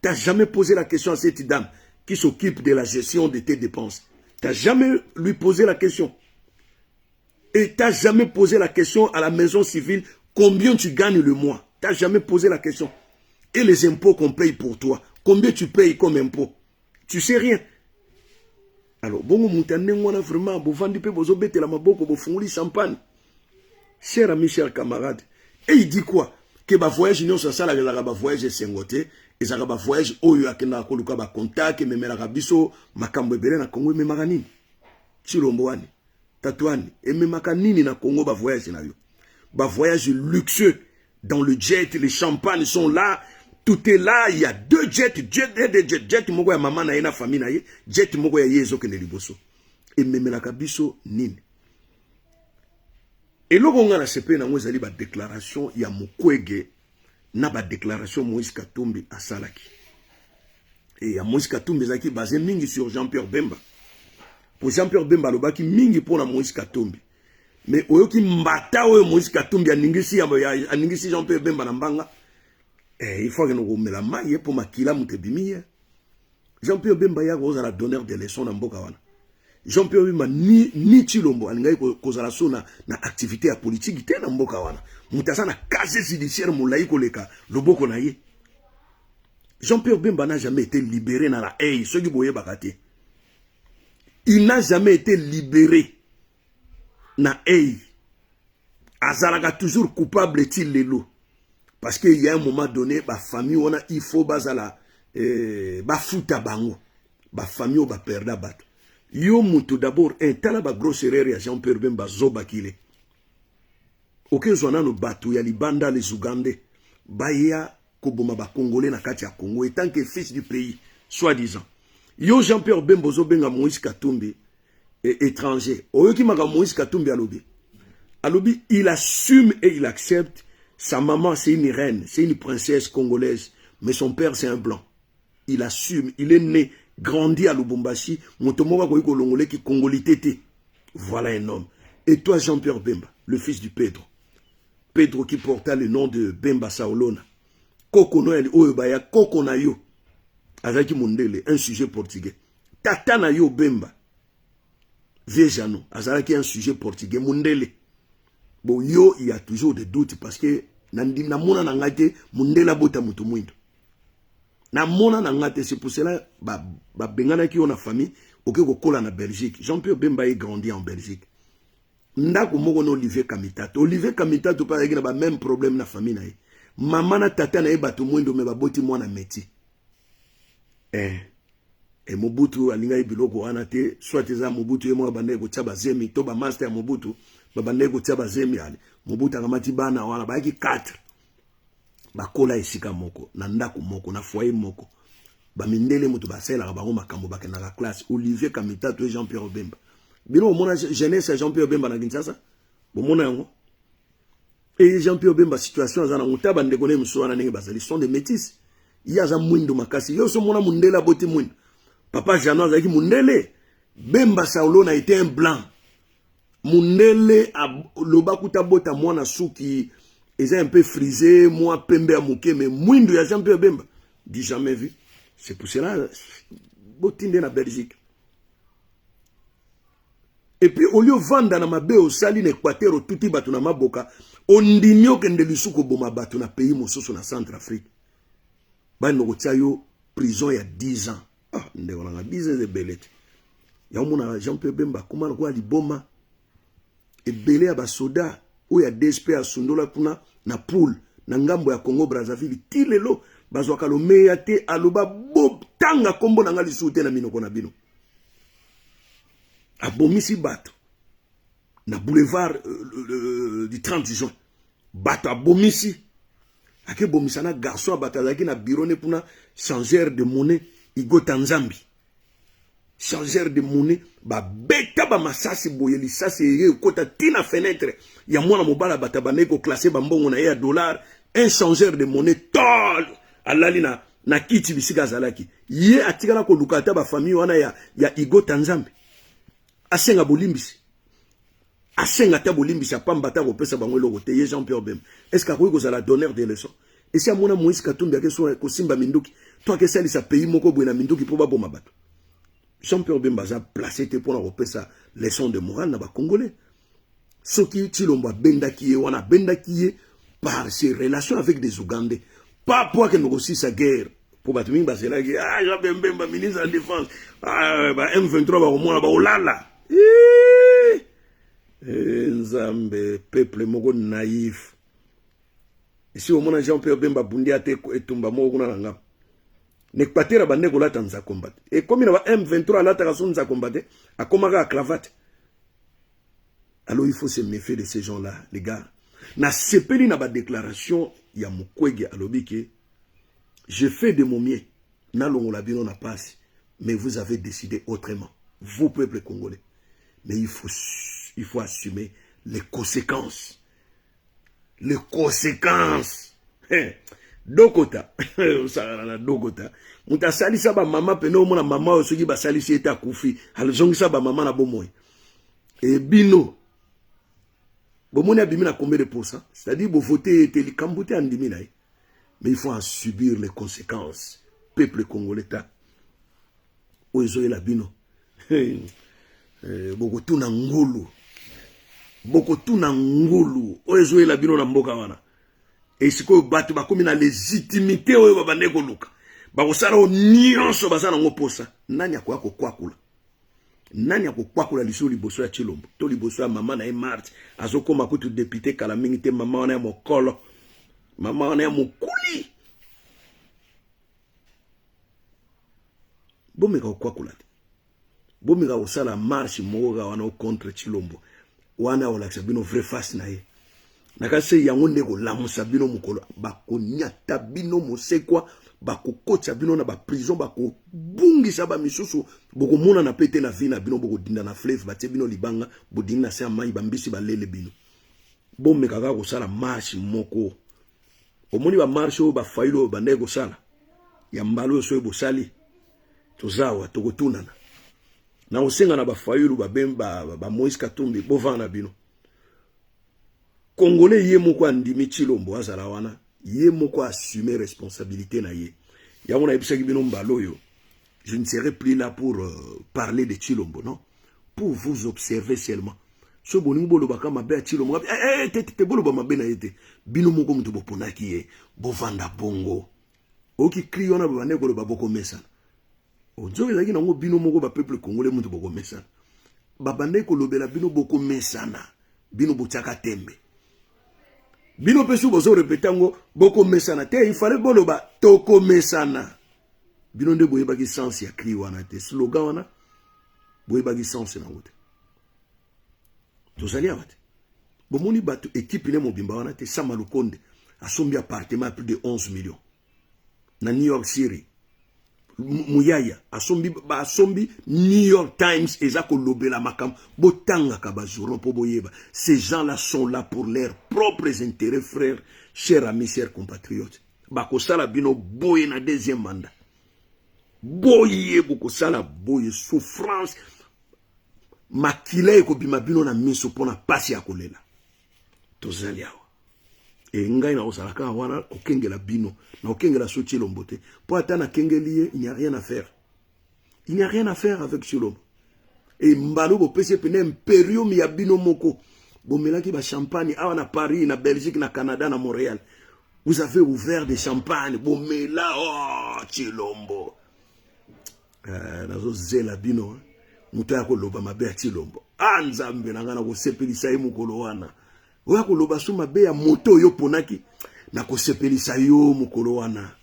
Speaker 1: Tu n'as jamais posé la question à cette dame qui s'occupe de la gestion de tes dépenses. Tu n'as jamais lui posé la question. Et tu n'as jamais posé la question à la maison civile, combien tu gagnes le mois. Tu n'as jamais posé la question. Et les impôts qu'on paye pour toi, combien tu payes comme impôt. Tu sais rien. Alors, bon, on vraiment, la maboko, champagne. Cher ami, cher camarade. Et il dit quoi? Que le voyage, nous, ça, le voyage est singoté. Et ça, le voyage, oyo, akena, koluka, ba contact, me mela kabiso, makambo ebele na Congo, me makanini. Chilomboani, tatouani, et me makanini na Congo, ba voyage na yo. Ba voyage luxueux. Dans le jet, les champagnes sont là. Tout est là, il y a 2 jets, jet moko ya maman na ye na famille na ye, jet moko ya yezo kene liboso. Et memela kabiso nini. Et loko nga na sepe na mwezali ba déclaration ya Mukwege na ba déclaration Moïse Katumbi asalaki. Et ya Moïse Katumbi zaki basé mingi sur Jean-Pierre Bemba. Pour Jean-Pierre Bemba lobaki mingi pour na Moïse Katumbi. Mais oyoki mbata oyo Moïse Katumbi aningisi Jean-Pierre Bemba na mbanga. il faut que nous remettions la main pour makila mutebimi. Jean-Pierre Bemba ya kozala donneur de leçons na mboka wana. Jean-Pierre Bemba ni Chilombo alingai kozala sona na activité ya politique te na mboka wana. Mutasa na casier judiciaire mulai koleka loboko na ye. Jean-Pierre Bemba n'a jamais été libéré dans la haie. Ceux qui voyaient Bakate. Il n'a jamais été libéré dans la haie. Azalaga toujours coupable est-il les lots. Parce qu'il y a un moment donné, la famille, on a, il faut bazala, fouta bango. La famille, va perdre la batte. Yo mutu d'abord, un tala ba grosse erreur ya Jean-Pierre Bemba zoba kile. Aucun zona no batu ya libanda les Ougandais. Baya koboma ba Congolais na kati ya Congo étant que fils du pays, soi-disant. Yo Jean-Pierre Bemba zobenga Moïse Katumbi étranger. Oyo ki maka Moïse Katumbi alobi. Alobi, il assume et il accepte. Sa maman c'est une reine, c'est une princesse congolaise, mais son père c'est un blanc. Il assume, il est né, grandi à Lubumbashi, Motomoba koyiko longolais qui congolité. Voilà un homme. Et toi Jean-Pierre Bemba, le fils du Pedro. Pedro qui porta le nom de Bemba Saolona. Kokono el oyobaya kokona yo. Avec Mundele, un sujet portugais. Tatana yo Bemba. Viejano, azalaki un sujet portugais Mundele. Bon yo, il y a toujours des doutes parce que na mona na ngate Mundela bota mutu mwindo. Na mona na ngate, c'est pour cela ba bengana ki on a famille oke ko kola na Belgique. Jean-Pierre Bemba est grandi en Belgique. Ndako moko no Olivier Kamitato. Olivier Kamitato pa yaki na ba même problème na famille na ye. Maman na tata na ye batu mwindo me ba boti mwana meti. Et Mobutu alinga biloko wana te soit eza Mobutu ye mwa bande ko tshaba zemi to ba master ya Mobutu ba bande ko tshaba zemi ale Mobutu akamati bana wana ba yaki 4 ba kola esika moko na ndako moko na foyer moko ba mindele mutu ba sela ba bango makambo ba na la classe Olivier Kamitato et Jean-Pierre Bemba bino mona jeunesse Jean-Pierre Bemba na Kinshasa bo mona yango et Jean-Pierre Bemba situation za na mutaba ndeko ne mswana nenge bazali sont des métis il y a za mwindo makasi yo so mona mundela boti mwindo papa Jano azaki mundele Bemba Saolona était un blanc mundele lobakuta bota mwana suki ils ont un peu frisé moi pembe à mouké mais mwindo ya Jean-Pierre Bemba dit jamais vu c'est pour cela botinde na Belgique et puis au lieu vendre na mabe au sali na Équateur tuti batu na maboka ondinyo kende lisuko boma batu na pays mososo na Centrafrique ba no yo prison ya 10 ans ah ndeko na 10 ans de belete ya mona Jean-Pierre Bemba comment quoi liboma et belé ya ba soda ou ya DSP a sundola kuna na pool na ngambo ya Congo Brazzaville tilelo bazwaka lo meya te aloba bob tanga kombo na ngali sute na minoko na bino abomisi bato na boulevard du 30 juin bato abomisi ake bomisa na garçon abatazaki na bureau ne puna changeur de monnaie igo Tanzambi changeur de monnaie ba beta ba masasi boyeli sasi ye kota tina fenêtre ya mwana mobala batabane ko classer ba mbongo na ya dollar un changeur de monnaie tol alali na kiti bisika zalaki ye atikala ko lukata ba famille wana ya igo Tanzambi asenga bolimbisi asenga ta bolimbisi apamba ta ko pesa bango loko te ye Jean-Pierre Bemba est-ce que ko za la donneur de leçons et si amona Moïse Katumbi akeso ko simba minduki toi que ça sa pays moko bwena minduki po ba boma bato Jean-Pierre Bemba a placé pour la sa leçon de morale dans les Congolais. Ce qui est benda qui est, on a benda qui est par ses relations avec des Ougandais. Pas pour que nous aussi sa guerre. Pour battre une base là, ah, Jean-Pierre Bemba, ministre de la Défense, ah, M23 va au moins là-bas, oh là là. Nzambe, peuple mogo naïf. Et si au moins Jean-Pierre Bemba bundi ate et tumba mogo na ngam. N'Équateur a bandé gola tanza combattre. Et comme il y a M23 là, t'as raison de combattre, à Komaga à clavate. Alors il faut se méfier de ces gens-là, les gars. Na sepeli na ba déclaration, il y a Mukwege à l'obike. Je fais de mon mieux. Na longola bino na passe. Mais vous avez décidé autrement. Vous, peuple congolais. Mais il faut assumer les conséquences. Les conséquences. Dokota osala dokota muta salisa ba mama peno mona mama osoki ba salisi eta kufi alzongisa ba mama na bomoy et bino bomoni abimi na combien de pourcents c'est-à-dire bo voter te likambuté andimi na Mais il faut en subir les conséquences. Peuple congolais, Oezo et la bino. Boko tu na ngulu. Boko tu na ngulu. Oezo et la bino na mboka wana. Et si ko batu ba komi na légitimité oyo babande ko luka. Ba ko sala o nyonso bazana ngoposa. Nani akwa ko kwakula. Nani akokwakula liso liboso ya Tshilombo. To liboso ya mama na Marte. Azokoma kutu député kala mingi te mama wana ya mokolo. Mama wana ya mokuli. Bomeka okwakula te. Bomeka osala marche moga wana contre Tshilombo. Wana olakisa bino vrai face na ye. Nakase yango ndeko lamusa bino mokolo. Bako nyata bino mosekwa. Bako kotsa bino na ba prison. Bako bungisa ba misusu. Boko mona na pete na vie na bino. Boko dinda na fleuve. Bate bino libanga. Boko dinda na se amai. Bambisi ba lele bino. Bomeka kaka kosala marche moko. Omoni ba marche o ba failo ba ndeko sala. Ya mbalo so ebo sali. Tozawa tokotunana. Na osenga na ba failo ba bemba ba Moïse Katumbi bovana bino. Congolais yé moko andimi Tshilombo azala wana yé moko assumer responsabilité na ye. Ya mona ebisaki bino mbalo yo. Je ne serai plus là pour parler de Tshilombo, non? Pour vous observer seulement. So boni mbolo baka mabe ya Tshilombo. Te bolo ba mabe na yete. Bino moko mutu boponaki ye. Bovanda bongo. Oki kriyo na bane ko ba boko mesana. Ozo ezaki nango bino moko ba peuple congolais mutu boko mesana. Babande ko lobela bino boko mesana. Bino botiaka tembe. Bino pesu bozo repetango boko mesana te il fallait boloba toko mesana. Bino nde boye baki sens ya cri wana te slogan wana boye baki sens na wote. Tozali awate. Bomoni batu équipe ne mobimba wana te Sama Lukonde asombi appartement à plus de 11 millions. Na New York City. Muyaya asombi New York Times ezako lobela makam botanga ka ba journaux po boyeba. Ces gens-là sont là pour leurs propres intérêts, frères, chers amis, chers compatriotes. Bako sala bino boye na deuxième mandat. Boye boko sala boye souffrance makila ko bima bino na miso pona pasi ya kolela. Tozali awa. Et ngai na osalaka wana okengela bino na okengela so Tshilombo te po ata na kengeli il n'y a rien à faire. Il n'y a rien à faire avec Tshilombo. Et mbalo bo pese pene imperium ya bino moko bomelaki ba champagne awa na Paris na Belgique na Canada na Montréal. Vous avez ouvert des champagnes bomela oh Tshilombo. Nazo zela bino muto ya ko loba mabe ya Tshilombo. Nzambe na ngana ko sepelisa ye mukolo wana. Oya ko loba suma be ya moto yo ponaki na ko sepelisa yo mukolo wana.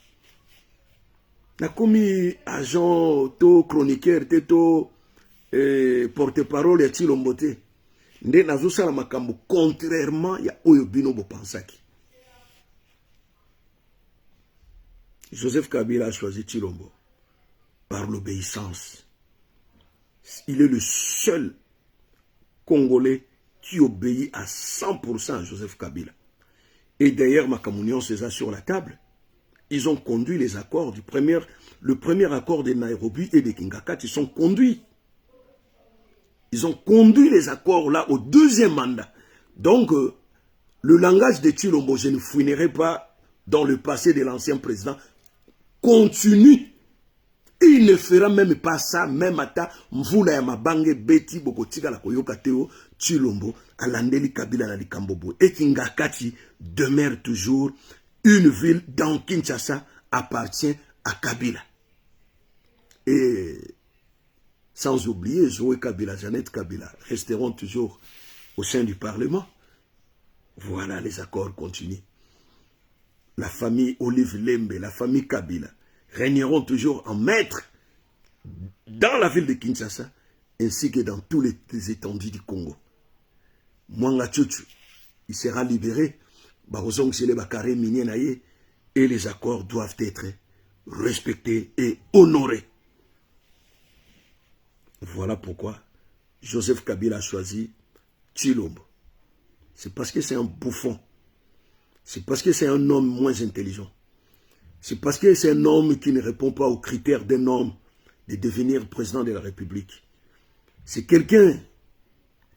Speaker 1: Na komi agent to chroniqueur te to porte-parole ya Tshilombo te. Nde nazo sala makambo contrairement ya oyo bino bo pensaki. Joseph Kabila a choisi Tshilombo par l'obéissance. Il est le seul Congolais qui obéit à 100% à Joseph Kabila. Et d'ailleurs, Makamounion c'est ça sur la table. Ils ont conduit les accords le premier accord de Nairobi et de Kingakat, ils sont conduits. Ils ont conduit les accords là au deuxième mandat. Donc, le langage de Tshilombo, je ne fouinerai pas dans le passé de l'ancien président, continue. Il ne fera même pas ça, même ata mvula ya mabange beti bokotika la koyoka teo Tshilombo alandeli Kabila na likambobo. Et Kingakati demeure toujours une ville dans Kinshasa appartient à Kabila. Et sans oublier Zoé Kabila, Jeannette Kabila resteront toujours au sein du Parlement. Voilà, les accords continuent. La famille Olive Lembe, la famille Kabila régneront toujours en maître dans la ville de Kinshasa ainsi que dans tous les étendues du Congo. Mwanga Tchouchou, il sera libéré. Et les accords doivent être respectés et honorés. Voilà pourquoi Joseph Kabila a choisi Tshilombo. C'est parce que c'est un bouffon. C'est parce que c'est un homme moins intelligent. C'est parce que c'est un homme qui ne répond pas aux critères d'un homme de devenir président de la République. C'est quelqu'un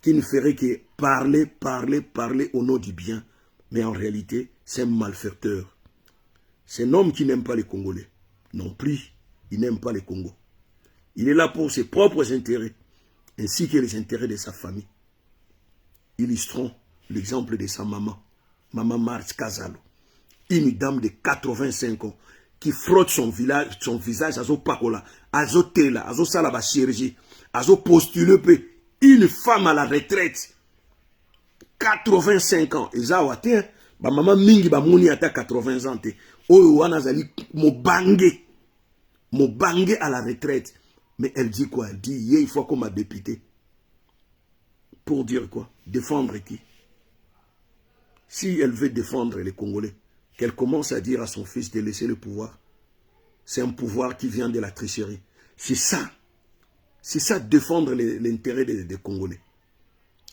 Speaker 1: qui ne ferait que parler au nom du bien. Mais en réalité, c'est un malfaiteur. C'est un homme qui n'aime pas les Congolais. Non plus, il n'aime pas les Congo. Il est là pour ses propres intérêts, ainsi que les intérêts de sa famille. Illustrons l'exemple de sa maman, Maman Marthe Kazalo. Une dame de 85 ans qui frotte son visage à son pakola, à son tela, à son salaba chirurgie, à son postule. Une femme à la retraite, 85 ans. Et ça, ba maman mingi ba mouni ata 80 ans. Oyo wana zali mobange à la retraite. Mais elle dit quoi? Elle dit, il faut qu'on m'a dépité. Pour dire quoi? Défendre qui? Si elle veut défendre les Congolais, qu'elle commence à dire à son fils de laisser le pouvoir. C'est un pouvoir qui vient de la tricherie. C'est ça. C'est ça, défendre l'intérêt des Congolais.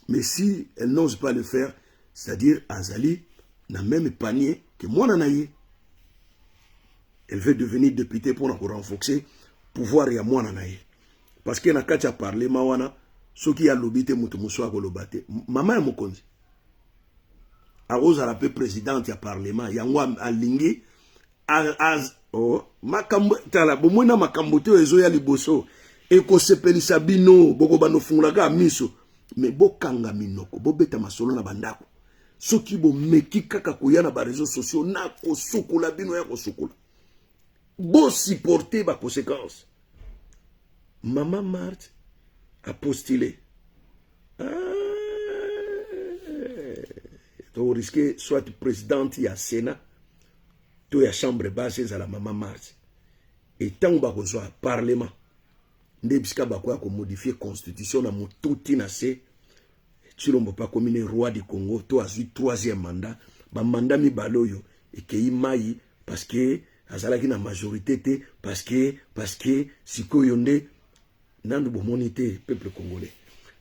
Speaker 1: Mais si elle n'ose pas le faire, c'est-à-dire Azali n'a même panier que moi nanaye. Elle veut devenir députée pour renforcer le pouvoir et à moi nanaye. Parce qu'elle n'a qu'à parler, mawana, ce qui a l'obité moutoumousoua kolobate. Maman est mokonzi. Arose à la paix présidente, il y a parlement, il y a un lingi, oh, makambo, tala, bomona makambote ezo ya liboso, eko sepelisa bino, boko bano fungulaka miso, mais bokanga minoko, bobeta masolo na bandako. Soki bo meki kaka koya na ba réseaux sociaux, na ko sukula bino ya ko sukula. Bo supporter ba conséquences. Maman Marthe a postulé. Tu risques soit présidente, il y a Sénat, tu y a chambre basse à la Maman Marthe. Et tant que tu as parlement, tu as modifié la constitution, tu n'as pas comme un roi du Congo, tu as eu 3e mandat, le mandat mi baloyo, et que il maille parce que azalaki na majorité, parce que si ko yonde, nandu bomonité peuple congolais.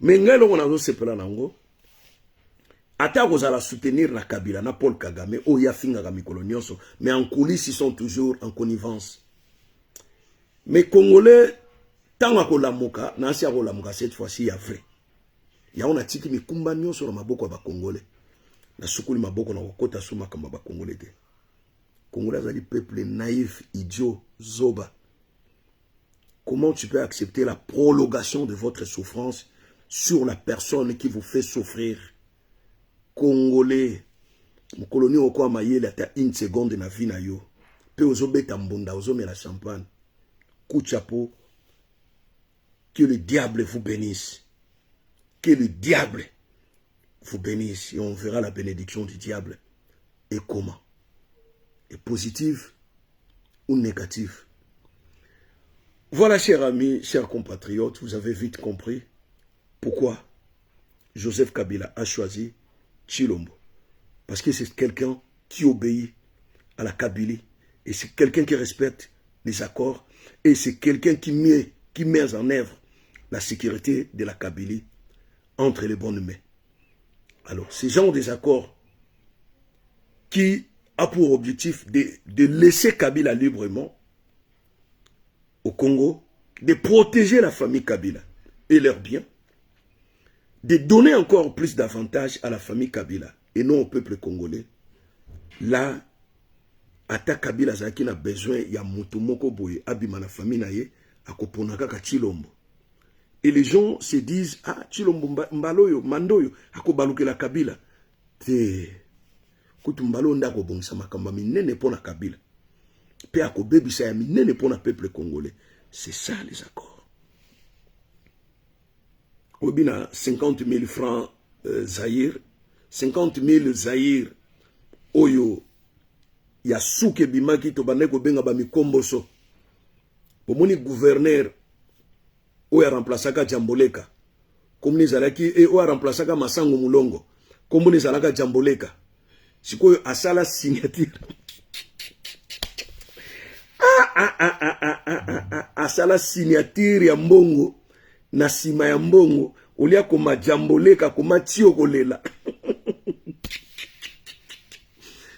Speaker 1: Mais ngalo on a zo sepela nango. Ata kozala soutenir la Kabila, na Paul Kagame, o ya finga mikolo nyonso, mais en coulisses ils sont toujours en connivence. Mais Congolais, tant à Kolamoka, nasi à Kolamoka cette fois-ci, il y a vrai. Il y a on a tiki mi kumba nyonso na maboko ba Congolais. Na sukuli maboko na kokota suma kamba ba Congolais te. Congolais zali peuple naïf, idiot, zoba. Comment tu peux accepter la prolongation de votre souffrance sur la personne qui vous fait souffrir? Congolais, mon colonie au quoi maïe ata une seconde na vie na yo. Pe ozo beta mbunda, ozo me la champagne. Coup de chapeau. Que le diable vous bénisse. Que le diable vous bénisse. Et on verra la bénédiction du diable. Et comment? Et positive ou négative? Voilà, chers amis, chers compatriotes, vous avez vite compris pourquoi Joseph Kabila a choisi Tshilombo. Parce que c'est quelqu'un qui obéit à la Kabylie. Et c'est quelqu'un qui respecte les accords. Et c'est quelqu'un qui met en œuvre la sécurité de la Kabylie entre les bonnes mains. Alors, ces gens des accords qui a pour objectif de laisser Kabila librement au Congo, de protéger la famille Kabila et leurs biens, de donner encore plus d'avantages à la famille Kabila et non au peuple congolais. Là, ata Kabila zaki na besoin ya mutu moko boye abima na famille na ye akoponaka ka Tshilombo. Et les gens se disent, ah, Tshilombo mbaloyo, mandoyo, akobalukela Kabila. Te kutumbalo ndako bongisa makamba minene pona Kabila. Pe akobebisa ya minene pona peuple congolais. C'est ça les accords. Obina 50 000 francs Zaïre, 50 000 Zaïre, Oyo, ya souke bimaki to baneko benga ba mikomboso. Bomoni gouverneur, Oya remplaçaka Jamboleka. Komuni zalaki, Oya remplaçaka Masango Mulongo. Komuni zalaka Jamboleka. Sikoyo asala signature. Asala signature ya mbongo. Na sima ya mbongo ulia koma Jamboleka koma tio kolela.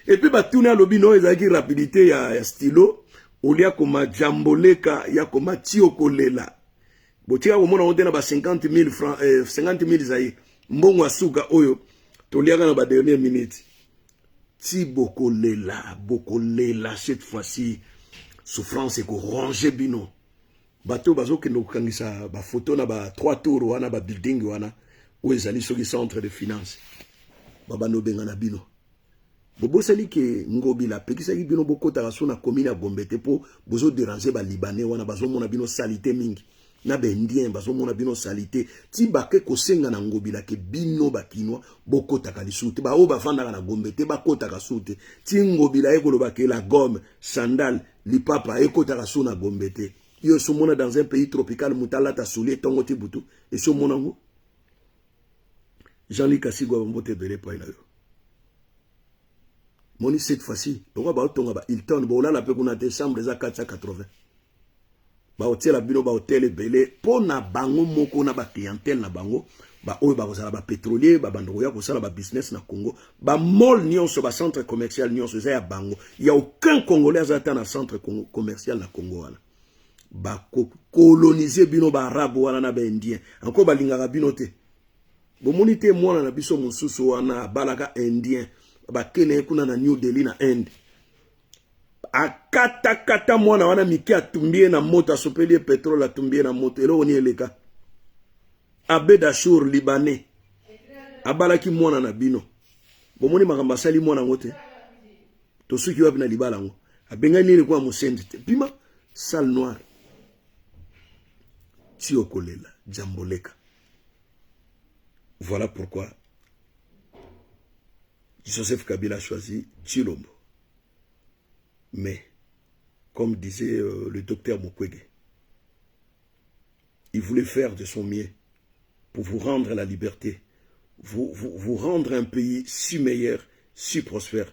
Speaker 1: Et puis batuna lobino ezaki rapidité ya stylo ulia koma Jamboleka ya koma tio kolela. Botika komona onte na ba 50 000 francs 50 000 zaï mbongo asuka oyo toliaka na ba dernière minute. ti bokolela cette fois-ci souffrance eko ranger bino bato bazokende kokangisa ba photo na ba 3 tours wana ba building wana où ezali soki centre de finance babano benga na bino bobosali ke ngobila pekisaki bino bokotaka so na commune ya Gombe te po bozo déranger ba libanais wana bazomona bino salité mingi na bendien bazomona bino salité ti bake kosenga na ngobila ke bino bakinois bokotaka lisute ba o bafandaka na Gombe te bakotaka sute ti ngobila ekoloba ke la gomme sandal lipapa ekotaka so na Gombe te yo somona dans un pays tropical mutala ta soulier tongo ti butu et so monango Jean-Luc Kasigwa mbote bele pa ina yo moni cette fois-ci pourquoi ba tonga ba Hilton bola la pe kuna te chambre za 480 ba hotel la bino ba hotel belé po na bango moko na ba clientèle na bango ba oyo ba kozala ba pétrolier ba bandoko ya kosala ba business na Congo ba mall nyonso ba centre commercial nyonso za ya bango ya aucun congolais azata na centre commercial na Congo wana ba coloniser bino ba arabe wana na ba indien encore ba lingaka bino te bomoni te mwana na biso mosusu wana balaka indien bakene kuna na New Delhi na Inde akata mwana wana mike atumbie na moto asopeli pétrole atumbie na moto elo oni eleka Abed Ashur libanais abalaki mwana na bino bomoni makamba sali mwana ngote to suki wapi na libala ngo abengani ile kwa musendi te pima salle noire tio kolela jamboleka. Voilà pourquoi Joseph Kabila a choisi Tshilombo. Mais, comme disait le docteur Mukwege, il voulait faire de son mieux pour vous rendre la liberté, vous rendre un pays si meilleur, si prospère.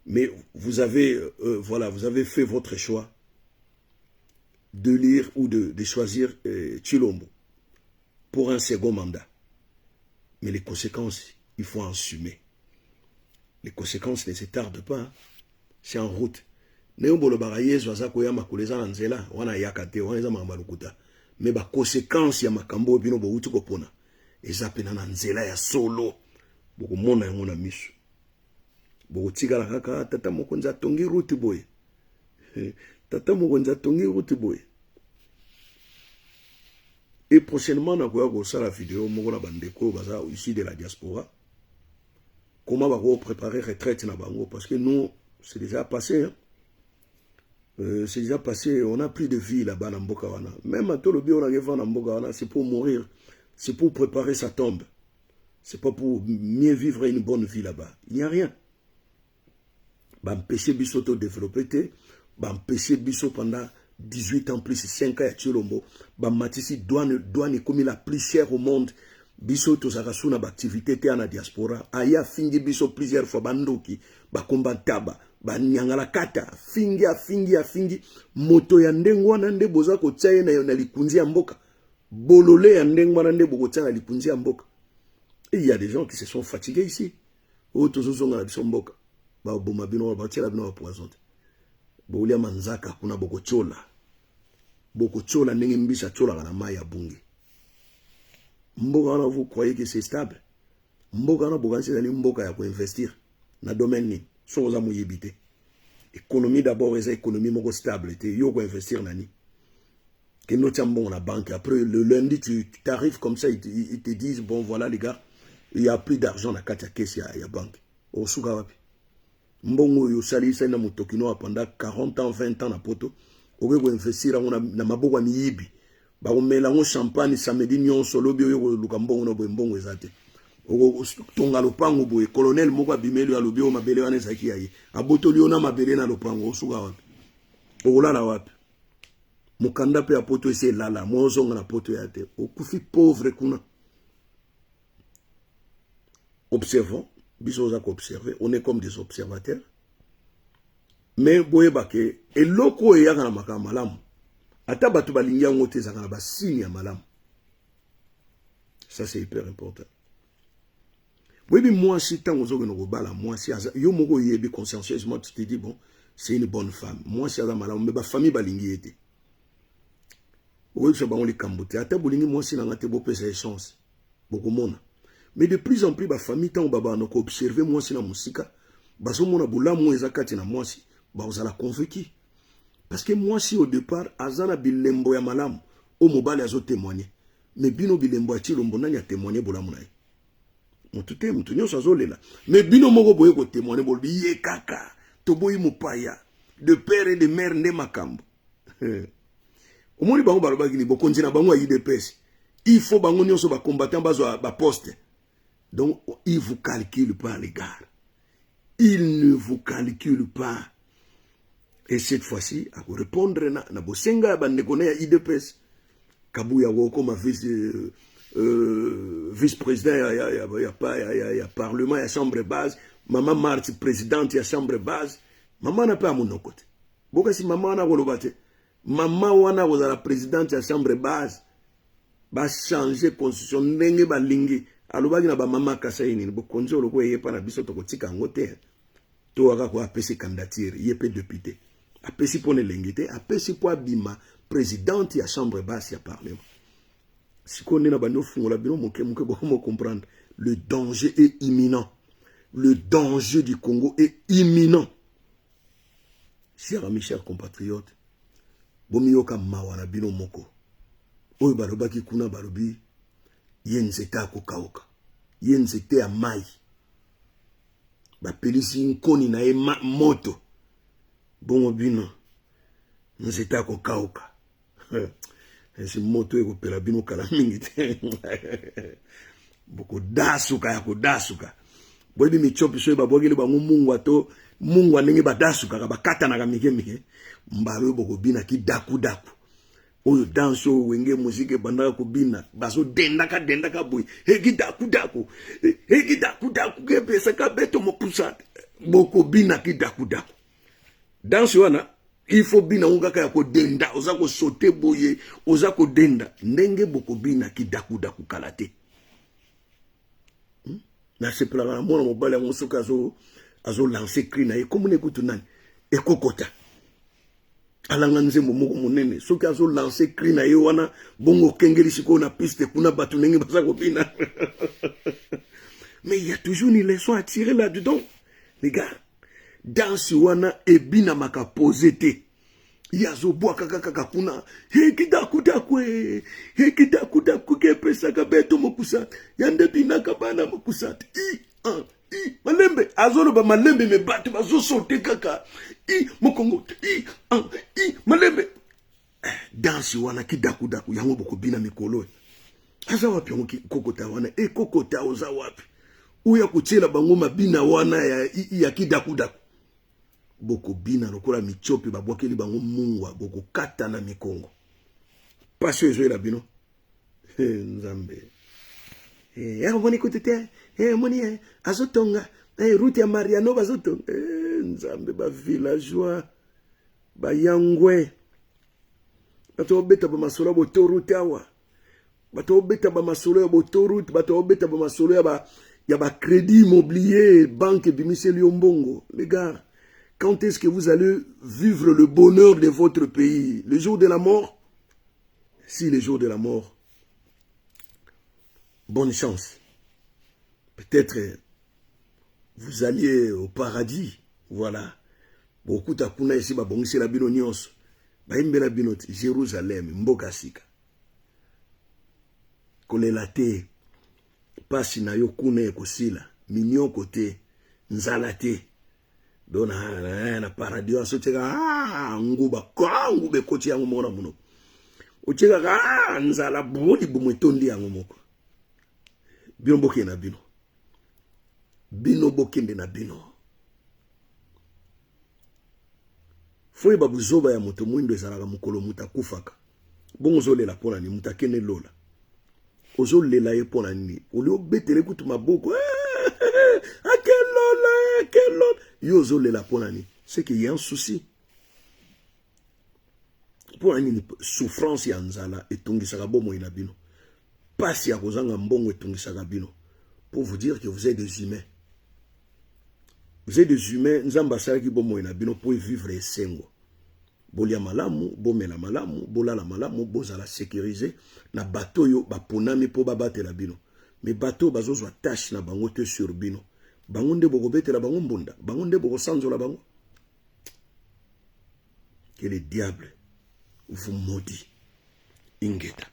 Speaker 1: Mais vous avez, vous avez fait votre choix de lire ou de choisir Tshilombo pour un second mandat. Mais les conséquences, il faut en assumer. Les conséquences ne se tardent pas. Hein. C'est en route. Mais les conséquences, il y a makambo bino bo uti kopona. Ezapena na nzela ya solo. Boko mona yango na miso. Boko tigala kaka tata moko nza tongi route boy. Tata moko nza tongi route boy. Et prochainement, on va la vidéo ici de la diaspora. Comment on va préparer retraite na bango parce que nous, c'est déjà passé. Hein? C'est déjà passé. On n'a plus de vie là-bas dans Mbokawana. Même à tout le bio, on a dans Mbokawana, c'est pour mourir. C'est pour préparer sa tombe. C'est pas pour mieux vivre une bonne vie là-bas. Il n'y a rien. Empêcher Bisso de développer, empêcher Bisso pendant 18 ans plus 5 ans à Tshilombo, Matisi douane est comme la plus chère au monde. Biso to zakasuna ba activité te na diaspora. Aya fingi biso plusieurs fois bandoki, ba kombataba, ba nyangala kata, fingi moto ya ndengwa na nde boza ko tsaye na likunzi ya mboka. Bolole ya ndengwa na nde boko tsaye na likunzi ya mboka. Et il y a des gens qui se sont fatigués ici. O to zozonga na biso mboka. Ba boma bino ba tiela bino ba poisonte. Boulia manzaka kuna boko chola. Boko chola ndenge mbisa chola na mai ya bungi. Mboka wana vous croyez que c'est stable? Mboka wana boka c'est mboka ya ko investir na domaine ni so za mu yebite. Économie d'abord et économie moko stable te yo ko investir nani. Que no tiambon la banque après le lundi tu t'arrives comme ça ils te disent bon voilà les gars, il y a plus d'argent na kati ya caisse ya banque. O suka wapi? Mbongo yo sali sa na mutokino pendant 40 ans 20 ans na poto. Owe ko investir na maboko ya miyibi. Ba omela ngo champagne samedi nyonso lobi oyo luka mbongo no mbongo ezate. Ogo tonga lopango boye colonel moko abimeli ya lobi o mabele wana ezaki yaye. Abotoli ona mabele na lopango osuka wapi? Okolala wapi? Mukanda pe ya poto ese lala mozonga na poto ya te. Okufi pauvre kuna. Observons, biso za ko observer, on est comme des observateurs. Mais boye bake eloko eyaka na makama malamu. Ata batu balingi yango te ezaka na basini ya malamu. Ça c'est hyper important. Oui, moi si tango zo no bala moi si yo moko yebi consciencieusement tu te dis bon, c'est une bonne femme. Moi si aza malamu mais ba famille balingi ete. Oui, c'est bon les kambote. Ata bolingi moi si na ngate bo pesa chance. Boko mona. Mais de plus en plus ba famille tango baba no ko observer moi si na musika. bazomona bulamu ezakati na mwasi bazala convaincu parce que mwasi au départ azana bilembo ya malamu o mobali azo témoigner mais bino bilembo ya chilombo nani a témoigner bulamu na ye mutu nyonso azolela mais bino moko boye ko témoigner bol biye kaka to boyi mupaya de père et de mère nde makambo omoni bango balobaki ni bokonzi na bango ya IDPS il faut bango nyonso ba combattant bazwa ba poste donc il vous calcule pas les gars, il ne vous calcule pas. Et cette fois-ci à vous répondre na bosenga bandekone ya IDPS Kabuya comme vice-président ya parlement ya chambre base, maman Marti présidente ya chambre base, maman n'a pas à mon côté. Boka si maman na wolobate, maman wana was la présidente ya chambre base, ba changer constitution ndenge ba lingi, alobaki na ba maman kasaini, bo konzo loko yepa na biso to kotika ngote. To aka ko apesi candidature, yepe député. Apesi pone lengite, apesi po abima présidente ya chambre basse ya parlement. Si on est comprendre, le danger est imminent. Le danger du Congo est imminent. Chers amis, chers compatriotes, bomiyoka mawana bino moko. Oyo balobaki kuna balobi, yenzete akokauka. Yenzete amai. Bapelisi nkoni na ye moto. Bongo bino, nzete akokauka. Si moto eko pela bino kala mingi te. Boko dasuka ya kodasuka. Boyebi michopi so babogeli bango mungu ato mungu anenge badasuka ka bakata na kamike mike. Mbalo boko bina ki daku daku. Oyo danso wenge muzike bandaka kubina baso denda ka boy. Heki daku daku. Heki daku daku ke pesa ka beto mo pusate. Boko bina ki daku daku. Danso wana il faut bina ungaka ya kodenda, oza ko sote boye, oza ko denda, ndenge boko bina ki daku daku kalate. Na se plana na mwana mobali ya mosoka azo lancer cri na ye, komu nekutu nani? Ekokota. Alanga nzembo moko monene, soki azo lancer cri na ye wana, bongo kengeli siko na piste, kuna batu nenge basa ko bina. Mais il y a toujours une leçon à tirer là-dedans. Les gars. Dans ce wana ebina maka posete yazo boa kaka kuna hekida kudakwe ke pesa ka beto mokusa yande bina ka bana mokusa malembe azolo ba malembe me batu bazo sote kaka mokongo malembe dans ce wana kidakudaku yango boko bina mikolo aza wapi yango kokota wana kokota oza wapi uya kuchela bango mabina wana ya kidakudaku boko bina lokola michopi babwakeli bango mungwa boko kata na mikongo pasio ezo la bino nzambe moni kutete moni azotonga route ya Mariano bazotonga nzambe ba villageois ba yangwe bato obeta ba masolo boto route awa bato obeta ba masolo ya boto route bato obeta ba masolo ya ba crédit immobilier banque bimiseli yombongo les gars. Quand est-ce que vous allez vivre le bonheur de votre pays? Le jour de la mort? Si le jour de la mort, bonne chance. Peut-être vous alliez au paradis. Voilà. Beaucoup d'akuna ici, babongisi la bino nyonso. Baimbe la binoti, Jérusalem, mboka sika. Kolela te, pasi na yo kuna ekosila, minyon kote, nzala te. Dona na paradis asocheka nguba kwa ngube kochi yangu mona muno ucheka nzala bodi bumwetondi yangu moko bino boke na bino bokende na bino foi babuzoba ya moto mwindo ezalaka mukolo mutakufaka bongo zolela pona ni mutakene lola ozolela ye pona ni oli obetele kutu maboko akelola yozo lela ponani, c'est qu'il y a un souci. Pour une souffrance ya nzala etongi sakabomo inabino. Pas si ya kozanga mbongo etongi sakabino. Pour vous dire que vous êtes des humains. Vous êtes des humains, nzamba salaki bomo inabino pour vivre esengo. Bolia malamu, bomela malamu, bolala malamu, bozala sécuriser na bateau yo baponami po babate la bino. Mais bateau bazozwa tâche na bango te sur bino. bangonde boko betela bango mbunda, bangonde boko sanzola bango. Que le diable vous maudit. Ingeta.